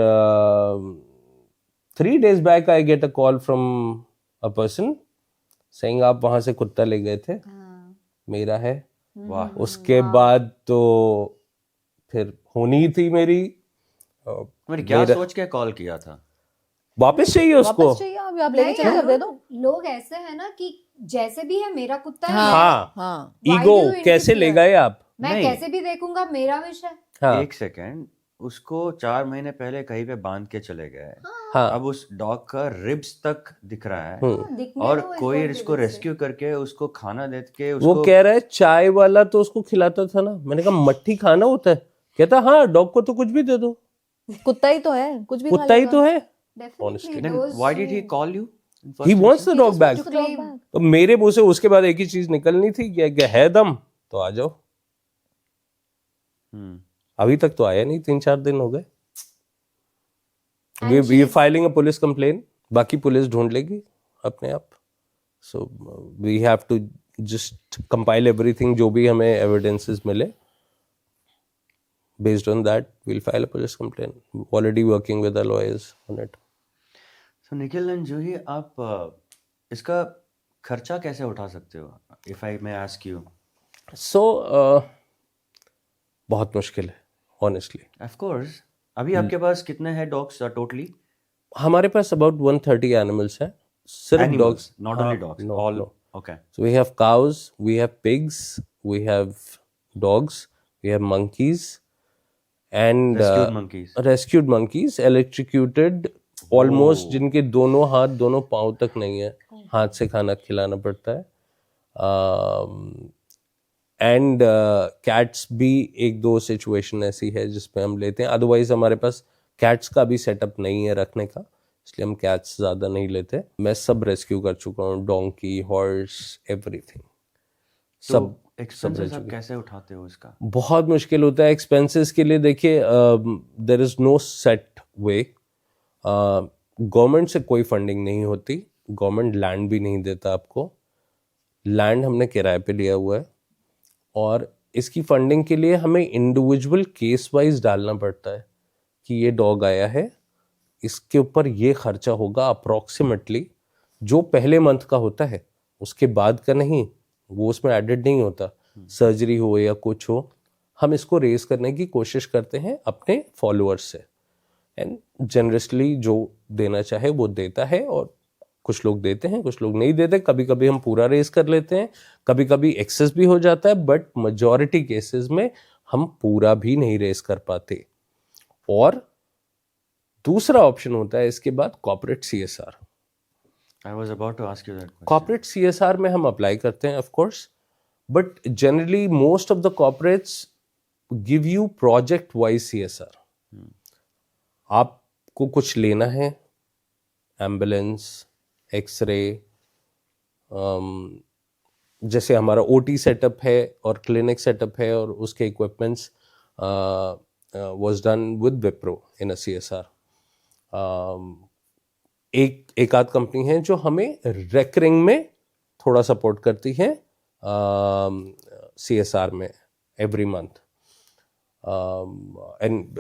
3 days back I get a call from a person saying आप वहां से कुत्ता ले गए थे, मेरा है. वाह. उसके बाद तो फिर होनी थी मेरी. मैंने क्या सोच के कॉल किया था? वापस चाहिए उसको. वापस चाहिए आप लेके नहीं, चले यार, दे दो. लोग ऐसे है ना कि जैसे भी है मेरा कुत्ता है, हाँ, हाँ. Why ईगो do you कैसे ले interfere? गए आप. मैं नहीं. कैसे भी देखूंगा, मेरा विषय. हाँ, एक सेकेंड, उसको 4 महीने पहले कहीं पे बांध के चले गए, हाँ अब उस डॉग का रिब्स तक दिख रहा है, दिखने और दो इस कोई dog के इसको जैसे। रेस्क्यू करके उसको खाना दे के वो उसको कह रहा है चाय वाला तो उसको खिलाता था ना। मैंने कहा मट्ठी खाना होता है? कहता हाँ, डॉग को तो कुछ भी दे दो, कुत्ता ही तो है, कुछ भी खा कुत्ता ही लेगा। तो है। Definitely, Honestly. then those why did he who- call you in first He wants instance? the dog just back. want to claim. तो मेरे मुंह से उसके बाद एक ही चीज निकलनी थी कि है दम तो आ जाओ। Hmm. अभी तक तो आया नहीं, 3-4 दिन हो गए। And we she's- filing a police complaint, बाकी पुलिस ढूंढ लेगी अपने आप। So we have to just compile everything, जो भी हमें एविडेंसेस मिले, based on that we'll file a police complaint. Already working with the lawyers on it. So Nikhil and Juhi, आप इसका खर्चा कैसे उठा सकते हो, if I may ask you? So बहुत मुश्किल है ऑनेस्टली। ऑफ कोर्स, अभी आपके पास कितने हैं डॉग्स टोटली? हमारे पास अबाउट 130 एनिमल्स हैं, सिर्फ Animals, dogs, not only dogs, no, all. no. Okay. So we have cows, we have pigs, we have dogs, we have monkeys, and Rescued monkeys. monkeys, electrocuted, almost जिनके दोनों हाथ दोनों पाँव तक नहीं है, हाथ से खाना खिलाना पड़ता है। एंड कैट्स भी एक दो सिचुएशन ऐसी है जिसमें हम लेते हैं, अदरवाइज हमारे पास कैट्स का भी सेटअप नहीं है रखने का, इसलिए हम कैट्स ज़्यादा नहीं लेते। मैं सब रेस्क्यू कर चुका हूँ, डोंकी, हॉर्स, एवरीथिंग, सब तो एक्सपेंसेस आप कैसे उठाते हो इसका? बहुत मुश्किल होता है एक्सपेंसेस के लिए। देखिए, there is no set way. Government से कोई फंडिंग नहीं होती, गवर्नमेंट लैंड भी नहीं देता आपको। लैंड हमने किराए पे लिया हुआ है, और इसकी फंडिंग के लिए हमें इंडिविजुअल केस वाइज डालना पड़ता है कि ये डॉग आया है, इसके ऊपर ये खर्चा होगा अप्रॉक्सीमेटली, जो पहले मंथ का होता है, उसके बाद का नहीं, वो उसमें एडेड नहीं होता। सर्जरी हो या कुछ हो, हम इसको रेज करने की कोशिश करते हैं अपने फॉलोअर्स से, एंड जनरसली जो देना चाहे वो देता है, और कुछ लोग देते हैं, कुछ लोग नहीं देते। कभी कभी हम पूरा रेज कर लेते हैं, कभी कभी एक्सेस भी हो जाता है, बट मेजॉरिटी केसेस में हम पूरा भी नहीं रेज कर पाते। और दूसरा ऑप्शन होता है इसके बाद corporate CSR. I was about to ask you that question. Corporate CSR में हम अप्लाई करते हैं of course, but generally most of the corporates give you project wise CSR. आपको कुछ लेना है, एम्बुलेंस, एक्सरे, जैसे हमारा ओटी सेटअप है और क्लिनिक सेटअप है, और उसके equipments was done with Wipro in a CSR. एक आध कंपनी है जो हमें रेकरिंग में थोड़ा सपोर्ट करती है सीएसआर में every month, and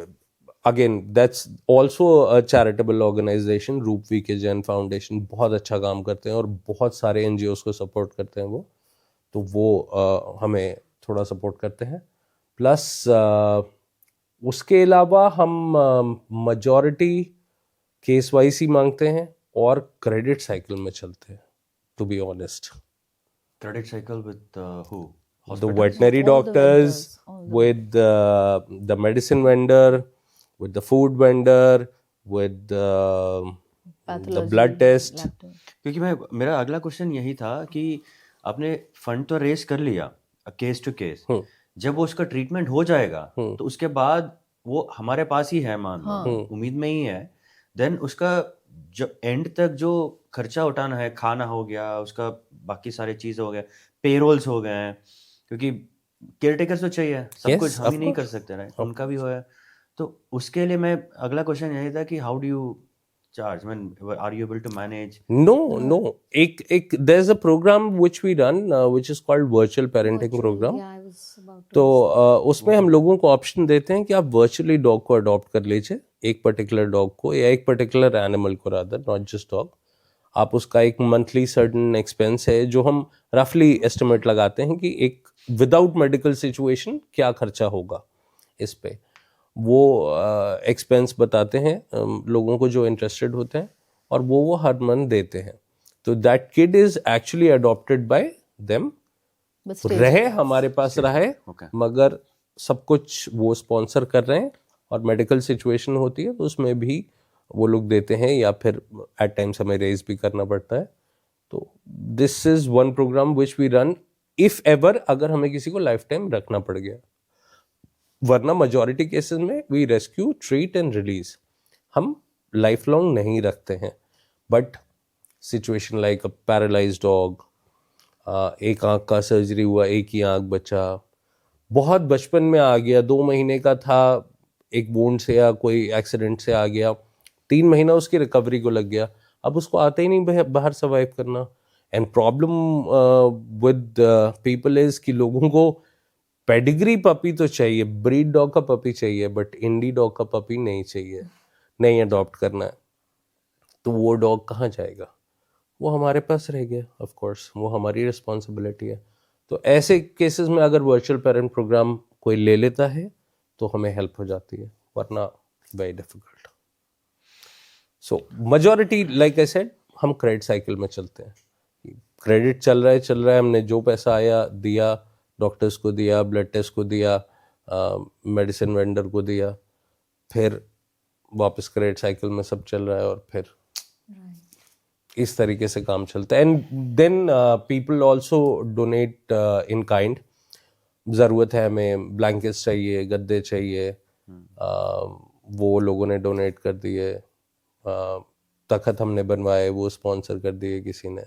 again that's also a charitable organisation. Roop V K Jain foundation बहुत अच्छा काम करते हैं, और बहुत सारे एनजीओस को सपोर्ट करते हैं वो, तो वो हमें थोड़ा सपोर्ट करते हैं। प्लस उसके अलावा हम मेजॉरिटी केस वाइज ही मांगते हैं, और क्रेडिट साइकिल में चलते हैं, to be honest. Credit cycle with who? The Hospitals? veterinary All the doctors, vendors, all the- with the medicine vendor, with the food vendor, with the Pathology, blood test. lab test. क्योंकि मेरा अगला question यही था कि आपने fund तो race कर लिया केस टू केस, जब वो उसका ट्रीटमेंट हो जाएगा तो उसके बाद वो हमारे पास ही है, मान लो उम्मीद में ही है, देन उसका जो एंड तक जो खर्चा उठाना है, खाना हो गया उसका, बाकी सारी चीज़ हो गया, पेरोल्स हो गए हैं, क्योंकि केयर टेकर्स तो चाहिए, सब Yes, कुछ हम ही of नहीं कर course. सकते, राइट? उनका भी होया, तो उसके लिए मैं अगला क्वेश्चन यही था कि how do you charge, mean are you able to manage? No. There's a program which we run, which is called virtual parenting program. Yeah, I was about to. तो उसमें हम लोगों को ऑप्शन देते हैं कि आप वर्चुअली डॉग को अडॉप्ट कर लीजिए, एक पर्टिकुलर डॉग को या एक पर्टिकुलर एनिमल को, रादर नॉट जस्ट डॉग। आप उसका एक मंथली सर्टन एक्सपेंस है जो हम रफली एस्टिमेट लगाते हैं कि एक विदाउट मेडिकल सिचुएशन क्या खर्चा होगा इस पे, वो एक्सपेंस बताते हैं लोगों को जो इंटरेस्टेड होते हैं, और वो हर मंथ देते हैं। तो that kid is actually adopted by them, But stays रहे हमारे पास रहे, Okay. मगर सब कुछ वो स्पॉन्सर कर रहे हैं, और मेडिकल सिचुएशन होती है तो उसमें भी वो लोग देते हैं, या फिर एट टाइम्स हमें रेज भी करना पड़ता है. तो this is one programme which we run if ever, अगर हमें किसी को लाइफ टाइम रखना पड़ गया. वरना मेजॉरिटी केसेस में we rescue, treat and release. हम लाइफ लॉन्ग नहीं रखते हैं. But situation like a paralysed dog, एक आंख का सर्जरी हुआ, एक ही आंख बचा, बहुत बचपन में आ गया, 2 महीने का था, एक वुंड से या कोई एक्सीडेंट से आ गया, 3 महीना उसकी रिकवरी को लग गया, अब उसको आता ही नहीं बाहर सर्वाइव करना. And problem with people is कि लोगों को पेडिग्री पपी तो चाहिए, ब्रीड डॉग का पपी चाहिए, बट इंडी डॉग का पपी नहीं चाहिए, नहीं अडॉप्ट करना है. तो वो डॉग कहाँ जाएगा? वो हमारे पास रह गया. ऑफ कोर्स वो हमारी रिस्पॉन्सिबिलिटी है. तो ऐसे केसेस में अगर वर्चुअल पेरेंट प्रोग्राम कोई ले लेता है तो हमें हेल्प हो जाती है, वरना very difficult. So majority like I said, हम क्रेडिट साइकिल में चलते हैं. क्रेडिट चल रहा है, हमने जो पैसा आया दिया, डॉक्टर्स को दिया, ब्लड टेस्ट को दिया, मेडिसिन वेंडर को दिया, फिर वापस क्रेडिट साइकिल में सब चल रहा है, और फिर इस तरीके से काम चलता है. And then people also donate in kind. ज़रूरत है हमें, ब्लैंकेट्स चाहिए, गद्दे चाहिए, वो लोगों ने डोनेट कर दिए. तखत हमने बनवाए, वो स्पॉन्सर कर दिए किसी ने.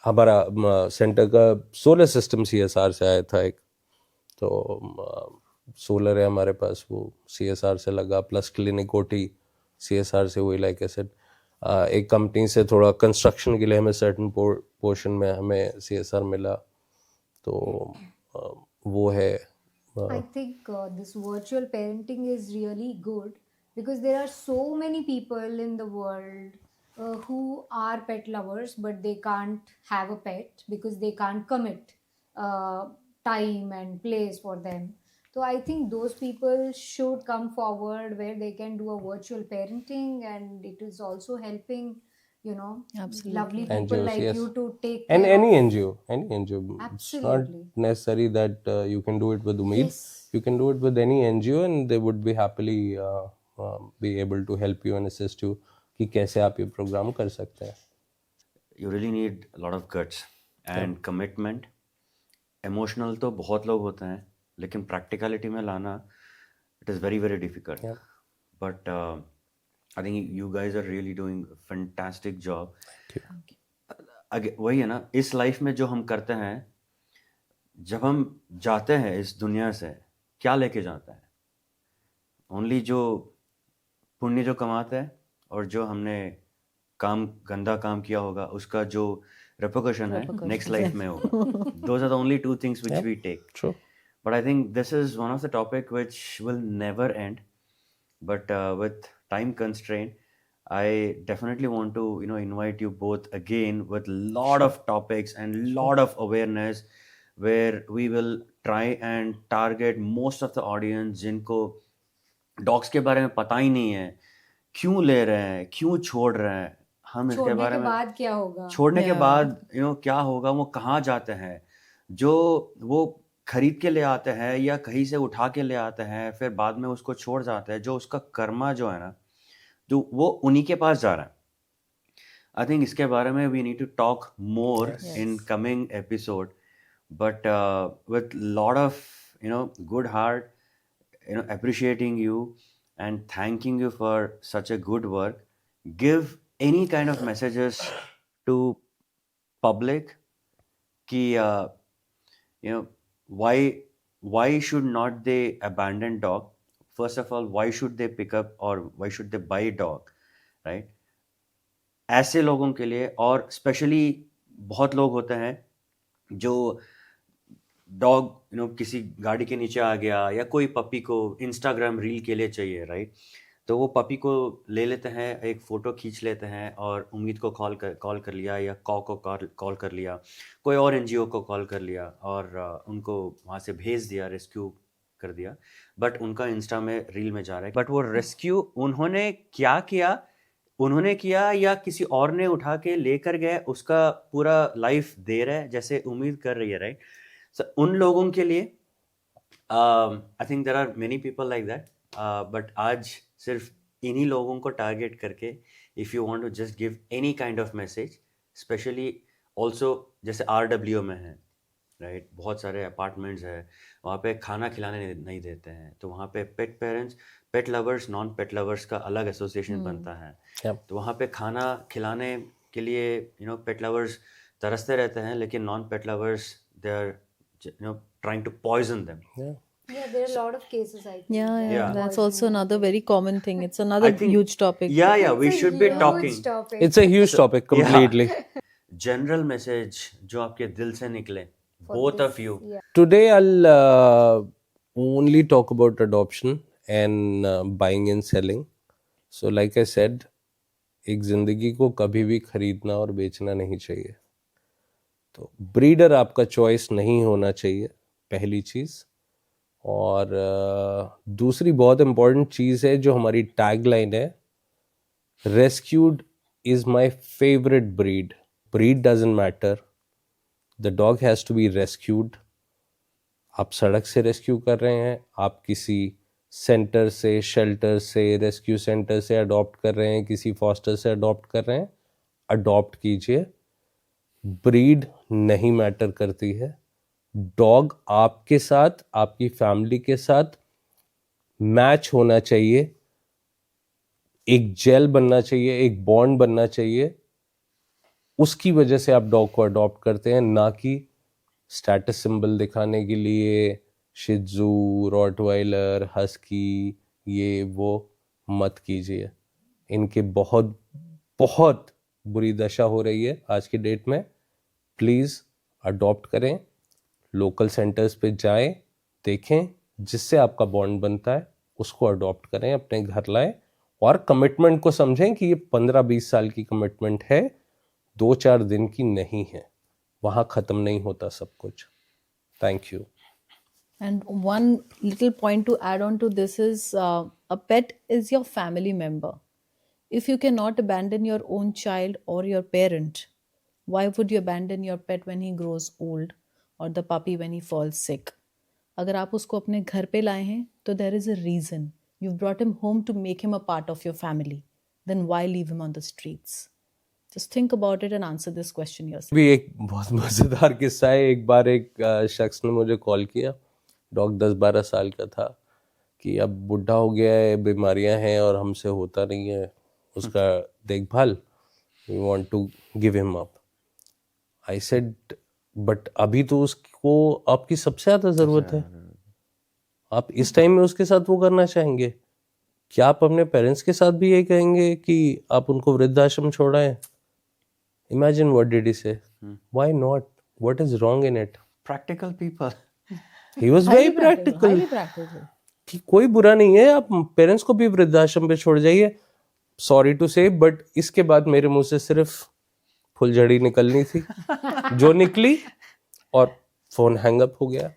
हमारा सेंटर का सोलर सिस्टम CSR से आया था एक, तो सोलर है हमारे पास, वो CSR से लगा, प्लस क्लिनिक ओटी CSR से हुई. लाइक आई सेड, एक कंपनी से थोड़ा कंस्ट्रक्शन के लिए हमें सर्टन पोर्शन में हमें CSR मिला, तो वो है. I think this virtual parenting is really good because there are so many people in the world who are pet lovers, but they can't have a pet because they can't commit time and place for them. So I think those people should come forward where they can do a virtual parenting, and it is also helping, Absolutely. lovely people NGOs, like yes. you to take And care any of. NGO. It's not Absolutely. necessary that you can do it with Umeed. Yes. You can do it with any NGO, and they would be happily be able to help you and assist you कि कैसे आप ये programme कर सकते हैं. You really need a lot of guts and commitment. Emotional तो बहुत लोग होते हैं, लेकिन practicality में लाना, it is very very difficult. Yeah. But I think you guys are really doing a fantastic job. वही है ना, इस लाइफ में जो हम करते हैं, जब हम जाते हैं इस दुनिया से, क्या लेके जाते हैं? ओनली जो पुण्य जो कमाते हैं, और जो हमने गंदा काम किया होगा उसका जो repercussion है नेक्स्ट लाइफ में होगा. Those are the only two things which we take. True. But I think this is one of the topic which will never end. But with time constraint, I definitely want to invite you both again with lot of topics and lot of awareness, where we will try and target most of the audience जिनको dogs के बारे में पता ही नहीं है, क्यों ले रहे हैं, क्यों छोड़ रहे हैं, हम इसके छोड़ने बारे के में, बाद क्या होगा, छोड़ने के बाद क्या होगा, वो कहाँ जाते हैं, जो वो खरीद के ले आते हैं या कहीं से उठा के ले आते हैं, फिर बाद में उसको छोड़ जाते हैं, जो उसका कर्मा जो है ना, जो वो उन्हीं के पास जा रहा है. आई थिंक इसके बारे में we need to talk more in coming episode, but with lot of good heart, appreciating you and thanking you for such a good work. Give any kind of messages to public ki why should not they abandon dog? First of all, why should they pick up or why should they buy dog, right? ऐसे लोगों के लिए, और specially बहुत लोग होते हैं जो डॉग किसी गाड़ी के नीचे आ गया, या कोई पपी को इंस्टाग्राम रील के लिए चाहिए, राइट? तो वो पपी को ले लेते हैं, एक फ़ोटो खींच लेते हैं, और उम्मीद को कॉल कर लिया, या को कॉल कर लिया, कोई और NGO को कॉल कर लिया, और उनको वहाँ से भेज दिया, रेस्क्यू कर दिया, बट उनका इंस्टा में रील में जा रहा है. बट वो रेस्क्यू उन्होंने क्या किया, उन्होंने किया या किसी और ने उठा के लेकर गए, उसका पूरा लाइफ दे रहा है जैसे उम्मीद कर रही है, राइट? उन लोगों के लिए I think there are many people like that. But आज सिर्फ इन्हीं लोगों को टारगेट करके if you want to just give any kind of message, especially also जैसे RW में है, राइट, बहुत सारे अपार्टमेंट्स है, वहाँ पे खाना खिलाने नहीं देते हैं, तो वहाँ पे पेट पेरेंट्स, पेट लवर्स, नॉन पेट लवर्स का अलग एसोसिएशन बनता है. Yep. तो वहाँ पे खाना खिलाने के लिए पेट लवर्स तरसते रहते हैं, लेकिन non pet lovers they are trying to poison them. Yeah. Yeah, there are a lot of cases, I think. Yeah, that's Poisoning also another of very common thing. It's another I think- huge topic. Yeah, It's we a should be huge talking. topic. It's a huge topic completely. General message जो आपके दिल से निकले, For both this, of you. yeah. Today I'll only talk about adoption and buying and selling. So like I said, एक जिंदगी को कभी भी खरीदना और बेचना नहीं चाहिए. तो ब्रीडर आपका चॉइस नहीं होना चाहिए, पहली चीज़. और दूसरी बहुत इम्पोर्टेंट चीज़ है जो हमारी टैगलाइन है, rescued is my favourite breed. Breed doesn't matter, the dog has to be rescued. आप सड़क से रेस्क्यू कर रहे हैं, आप किसी सेंटर से, शेल्टर से, रेस्क्यू सेंटर से अडॉप्ट कर रहे हैं, किसी फॉस्टर से अडॉप्ट कर रहे हैं, अडॉप्ट कीजिए. ब्रीड नहीं मैटर करती है. डॉग आपके साथ, आपकी फैमिली के साथ मैच होना चाहिए, एक जेल बनना चाहिए, एक बॉन्ड बनना चाहिए. उसकी वजह से आप डॉग को अडॉप्ट करते हैं, ना कि स्टेटस सिंबल दिखाने के लिए. शिजू, रॉटवाइलर, हस्की, ये वो मत कीजिए. इनके बहुत बहुत बुरी दशा हो रही है आज की डेट में. प्लीज़ अडॉप्ट करें, लोकल सेंटर्स पे जाएं, देखें, जिससे आपका बॉन्ड बनता है उसको अडॉप्ट करें, अपने घर लाएं. और कमिटमेंट को समझें कि ये 15-20 साल की कमिटमेंट है, 2-4 दिन की नहीं है. वहाँ ख़त्म नहीं होता सब कुछ. Thank you. And one little point to add on to this is a pet is your family member. If you cannot abandon your own child or your parent, why would you abandon your pet when he grows old or the puppy when he falls sick? अगर आप उसको अपने घर पे लाए हैं तो there is a reason. You've brought him home to make him a part of your family. Then why leave him on the streets? Just think about it and answer this question yourself. भी एक बहुत मज़ेदार किस्सा है. एक बार एक शख्स ने मुझे कॉल किया, डॉग 10-12 साल का था, कि अब बुढ़ा हो गया है, बीमारियां हैं और हमसे होता नहीं है उसका देखभाल, we want to give him up. I said but अभी तो उसको आपकी सबसे ज़्यादा ज़रूरत है. आप इस टाइम में उसके साथ वो करना चाहेंगे? क्या आप अपने पेरेंट्स के साथ भी यही कहेंगे कि आप उनको वृद्धाश्रम छोड़ाएं? इमेजिन व्हाट डिड ही से. Why not? What is wrong in it? Practical people. He was very practical. Highly practical. कि कोई बुरा नहीं है, आप पेरेंट्स को भी वृद्धाश्रम पे छोड़ जाइए. सॉरी टू से, बट इसके बाद मेरे मुंह से सिर्फ फुलझड़ी निकलनी थी, जो निकली, और फोन हैंग अप हो गया.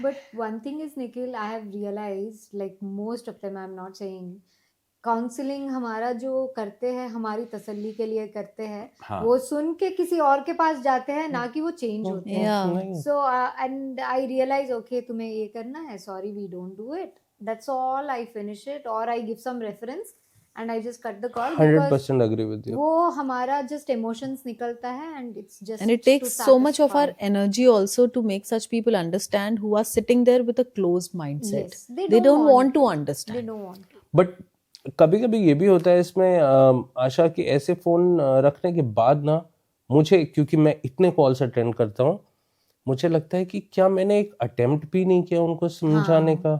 But one thing is, Nikhil, I have realized, like most of them, I'm not saying, counselling हमारा जो करते हैं हमारी तसल्ली के लिए करते हैं, हाँ. वो सुन के किसी और के पास जाते हैं, ना कि वो चेंज होते हैं. Yeah. So and I realize, okay, तुम्हें ये करना है, sorry, we don't do it. That's all. I finish it, or I give some reference and I just cut the call because 100% agree with you. वो हमारा just emotions निकलता है and it's just And it to takes so much of our satisfy. energy also to make such people understand who are sitting there with a closed mindset. Yes, They don't want to They understand. don't want to. But कभी कभी ये भी होता है इसमें, आशा, कि ऐसे phone रखने के बाद ना, मुझे, क्योंकि मैं इतने कॉल्स अटेंड करता हूँ, मुझे लगता है कि क्या मैंने एक अटेम्प्ट भी नहीं किया उनको समझाने का.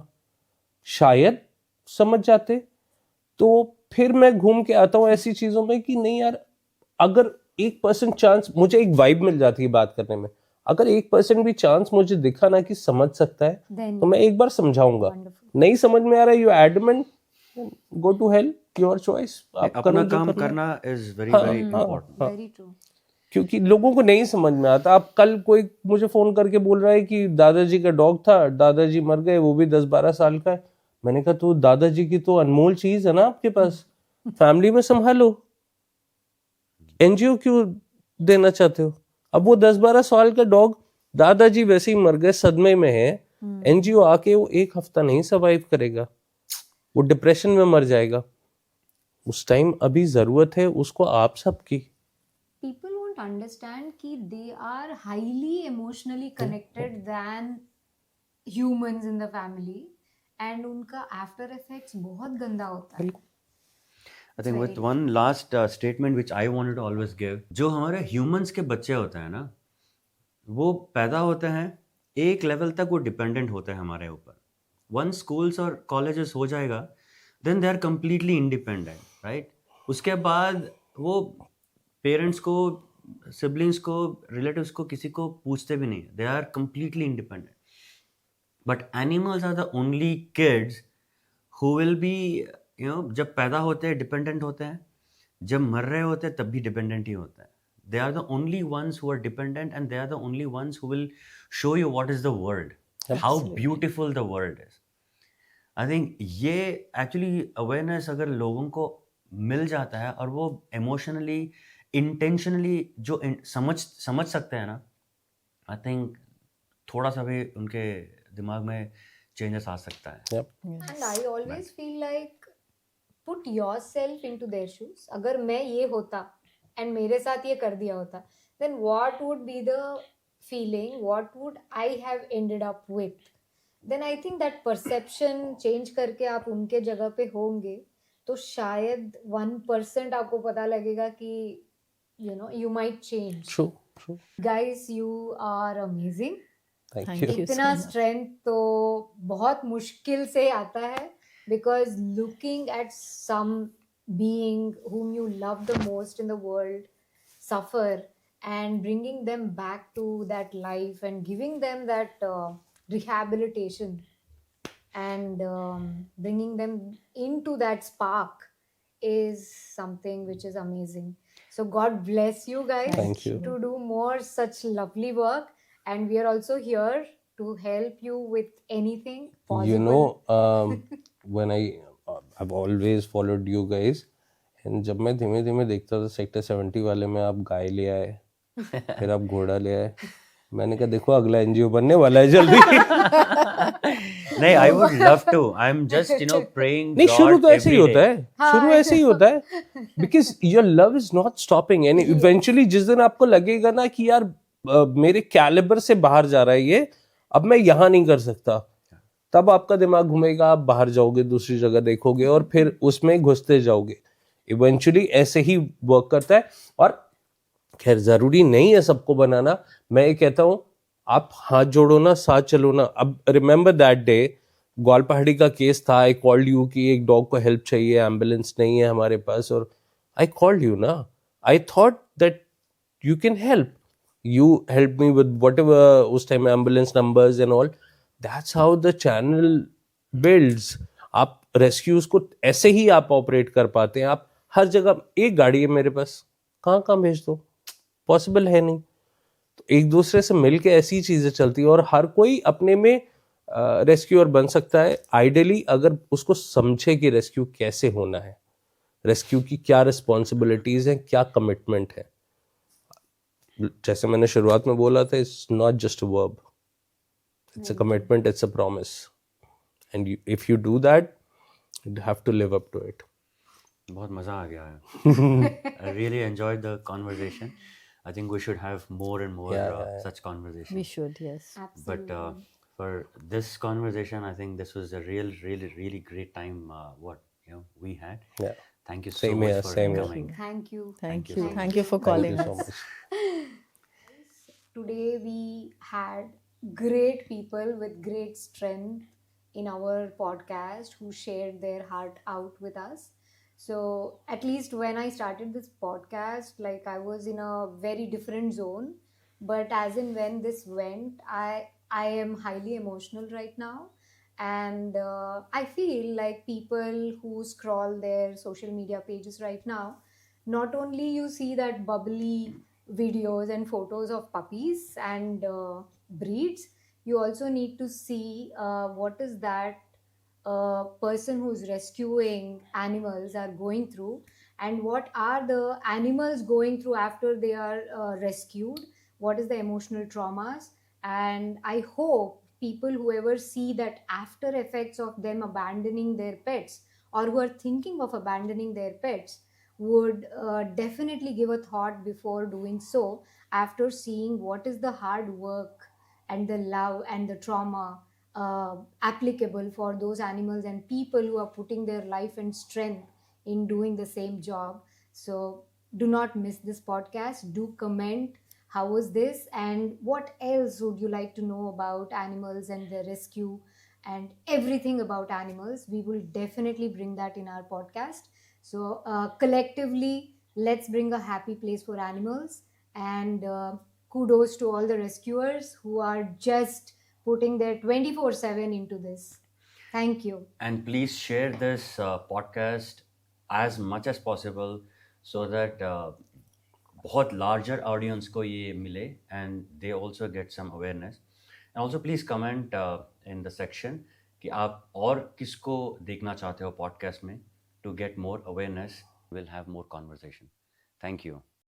शायद समझ जाते. तो फिर मैं घूम के आता हूँ ऐसी चीजों में कि नहीं यार, अगर 1% चांस, मुझे एक वाइब मिल जाती है बात करने में, अगर 1% भी चांस मुझे दिखा ना कि समझ सकता है, Then तो मैं एक बार समझाऊंगा. wonderful. नहीं समझ में आ रहा है, you adamant, go to hell, your choice. आप अपना करो जो काम करना है. करना is very हाँ, very हाँ, important. हाँ. Very true. क्योंकि लोगों को नहीं समझ में आता. अब कल कोई मुझे फोन करके बोल रहा है कि दादाजी का डॉग था, दादाजी मर गए, वो भी 10-12 साल का है. मैंने कहा तो दादाजी की तो अनमोल चीज है ना आपके पास, फैमिली में संभालो, एनजीओ क्यों देना चाहते हो? अब वो 10-12 साल का डॉग, दादाजी वैसे ही मर गए, सदमे में है, एनजीओ आके वो 1 हफ्ता नहीं सरवाइव करेगा, वो डिप्रेशन में मर जाएगा। उस टाइम अभी जरूरत है उसको आप सबकी। People won't understand कि they are highly emotionally connected than humans in the family, and उनका after effects बहुत गंदा होता है. I think with one last statement which I wanted to always give, जो हमारे humans के बच्चे होते हैं ना, वो पैदा होते हैं, एक लेवल तक वो डिपेंडेंट होते हैं हमारे ऊपर। वन स्कूल्स और कॉलेजेस हो जाएगा, then they are completely independent, right? उसके बाद वो पेरेंट्स को, सिबलिंग्स को, रिलेटिव्स को, किसी को पूछते भी नहीं, they are completely independent. But animals are the only kids who will be, जब पैदा होते हैं डिपेंडेंट होते हैं, जब मर रहे होते हैं तब भी डिपेंडेंट ही होता है। They are the only ones who are dependent, and they are the only ones who will show you what is the world, how beautiful the world is. I think ये actually awareness अगर लोगों को मिल जाता है और वो emotionally, intentionally जो समझ सकते हैं ना, I think थोड़ा सा भी उनके दिमाग में changes आ सकता है। And I always feel like put yourself into their shoes. अगर मैं ये होता and मेरे साथ ये कर दिया होता, then what would be the feeling, what would I have ended up with? Then I think that perception change करके आप उनके जगह पे होंगे तो शायद 1% आपको पता लगेगा कि you might change. True. Guys, you are amazing. Thank you. इतना strength तो बहुत मुश्किल से आता है, because looking at some being whom you love the most in the world suffer and bringing them back to that life and giving them that rehabilitation and bringing them into that spark is something which is amazing. So God bless you guys. Thank you. To do more such lovely work, and we are also here to help you with anything possible. When I've always followed you guys, and जब मैं धीमे धीमे देखता था sector 70 वाले में आप गाय ले आए, फिर आप घोड़ा ले आए, मैंने कहा देखो अगला एनजीओ बनने वाला है जल्दी। नहीं, I would love to. I'm just praying नहीं, God शुरू तो ऐसे ही every होता day. है, शुरू ऐसे ही होता है, because your love is not stopping, and eventually जिस दिन आपको लगेगा ना कि यार मेरे कैलिबर से बाहर जा रहा है ये, अब मैं यहाँ नहीं कर सकता, तब आपका दिमाग घूमेगा, आप बाहर जाओगे, दूसरी जगह देखोगे और फिर उसमें घुसते जाओगे। इवेंचुअली ऐसे ही वर्क करता है। और खैर जरूरी नहीं है सबको बनाना, मैं ये कहता हूँ आप हाथ जोड़ो ना, साथ चलो ना। अब रिमेंबर दैट डे ग्वाल पहाड़ी का केस था, आई कॉल्ड यू कि एक डॉग को हेल्प चाहिए, एम्बुलेंस नहीं है हमारे पास, और आई कॉल्ड यू ना, I thought that you can help, you helped me with whatever उस time ambulance numbers and all, that's how the channel builds. आप रेस्क्यूज को ऐसे ही आप ऑपरेट कर पाते हैं। आप हर जगह, एक गाड़ी है मेरे पास, कहाँ भेज दो, पॉसिबल है नहीं। तो एक दूसरे से मिलके ऐसी चीजें चलती है और हर कोई अपने में रेस्क्यूअर बन सकता है आइडियली, अगर उसको समझे कि रेस्क्यू कैसे होना है, रेस्क्यू की क्या रिस्पॉन्सिबिलिटीज हैं, क्या कमिटमेंट है। जैसे मैंने शुरुआत में बोला था, it's not just a verb, it's a commitment, it's a promise, and if you do that you have to live up to it. बहुत मजा आ गया है। I really enjoyed the conversation. I think we should have more and more such conversations. We should, yes. But for this conversation, I think this was a really great time. We had. Yeah. Thank you so Same much here, for same here. coming. Thank you. Thank you. you. Thank you for calling Thank you so us. much. Today we had great people with great strength in our podcast who shared their heart out with us. So at least when I started this podcast, like I was in a very different zone, but as in when this went, I am highly emotional right now. And I feel like people who scroll their social media pages right now, not only you see that bubbly videos and photos of puppies and breeds, you also need to see what is that person who's rescuing animals are going through, and what are the animals going through after they are rescued, what is the emotional traumas. And I hope people who ever see that after effects of them abandoning their pets, or who are thinking of abandoning their pets, would definitely give a thought before doing so, after seeing what is the hard work and the love and the trauma applicable for those animals and people who are putting their life and strength in doing the same job. So do not miss this podcast. Do comment how was this and what else would you like to know about animals and their rescue and everything about animals. We will definitely bring that in our podcast. So collectively, let's bring a happy place for animals, and kudos to all the rescuers who are just putting their 24/7 into this. Thank you. And please share this podcast as much as possible so that बहुत larger audience को ये मिले and they also get some awareness. And also please comment in the section कि आप और किसको देखना चाहते हो podcast में to get more awareness. We'll have more conversation. Thank you.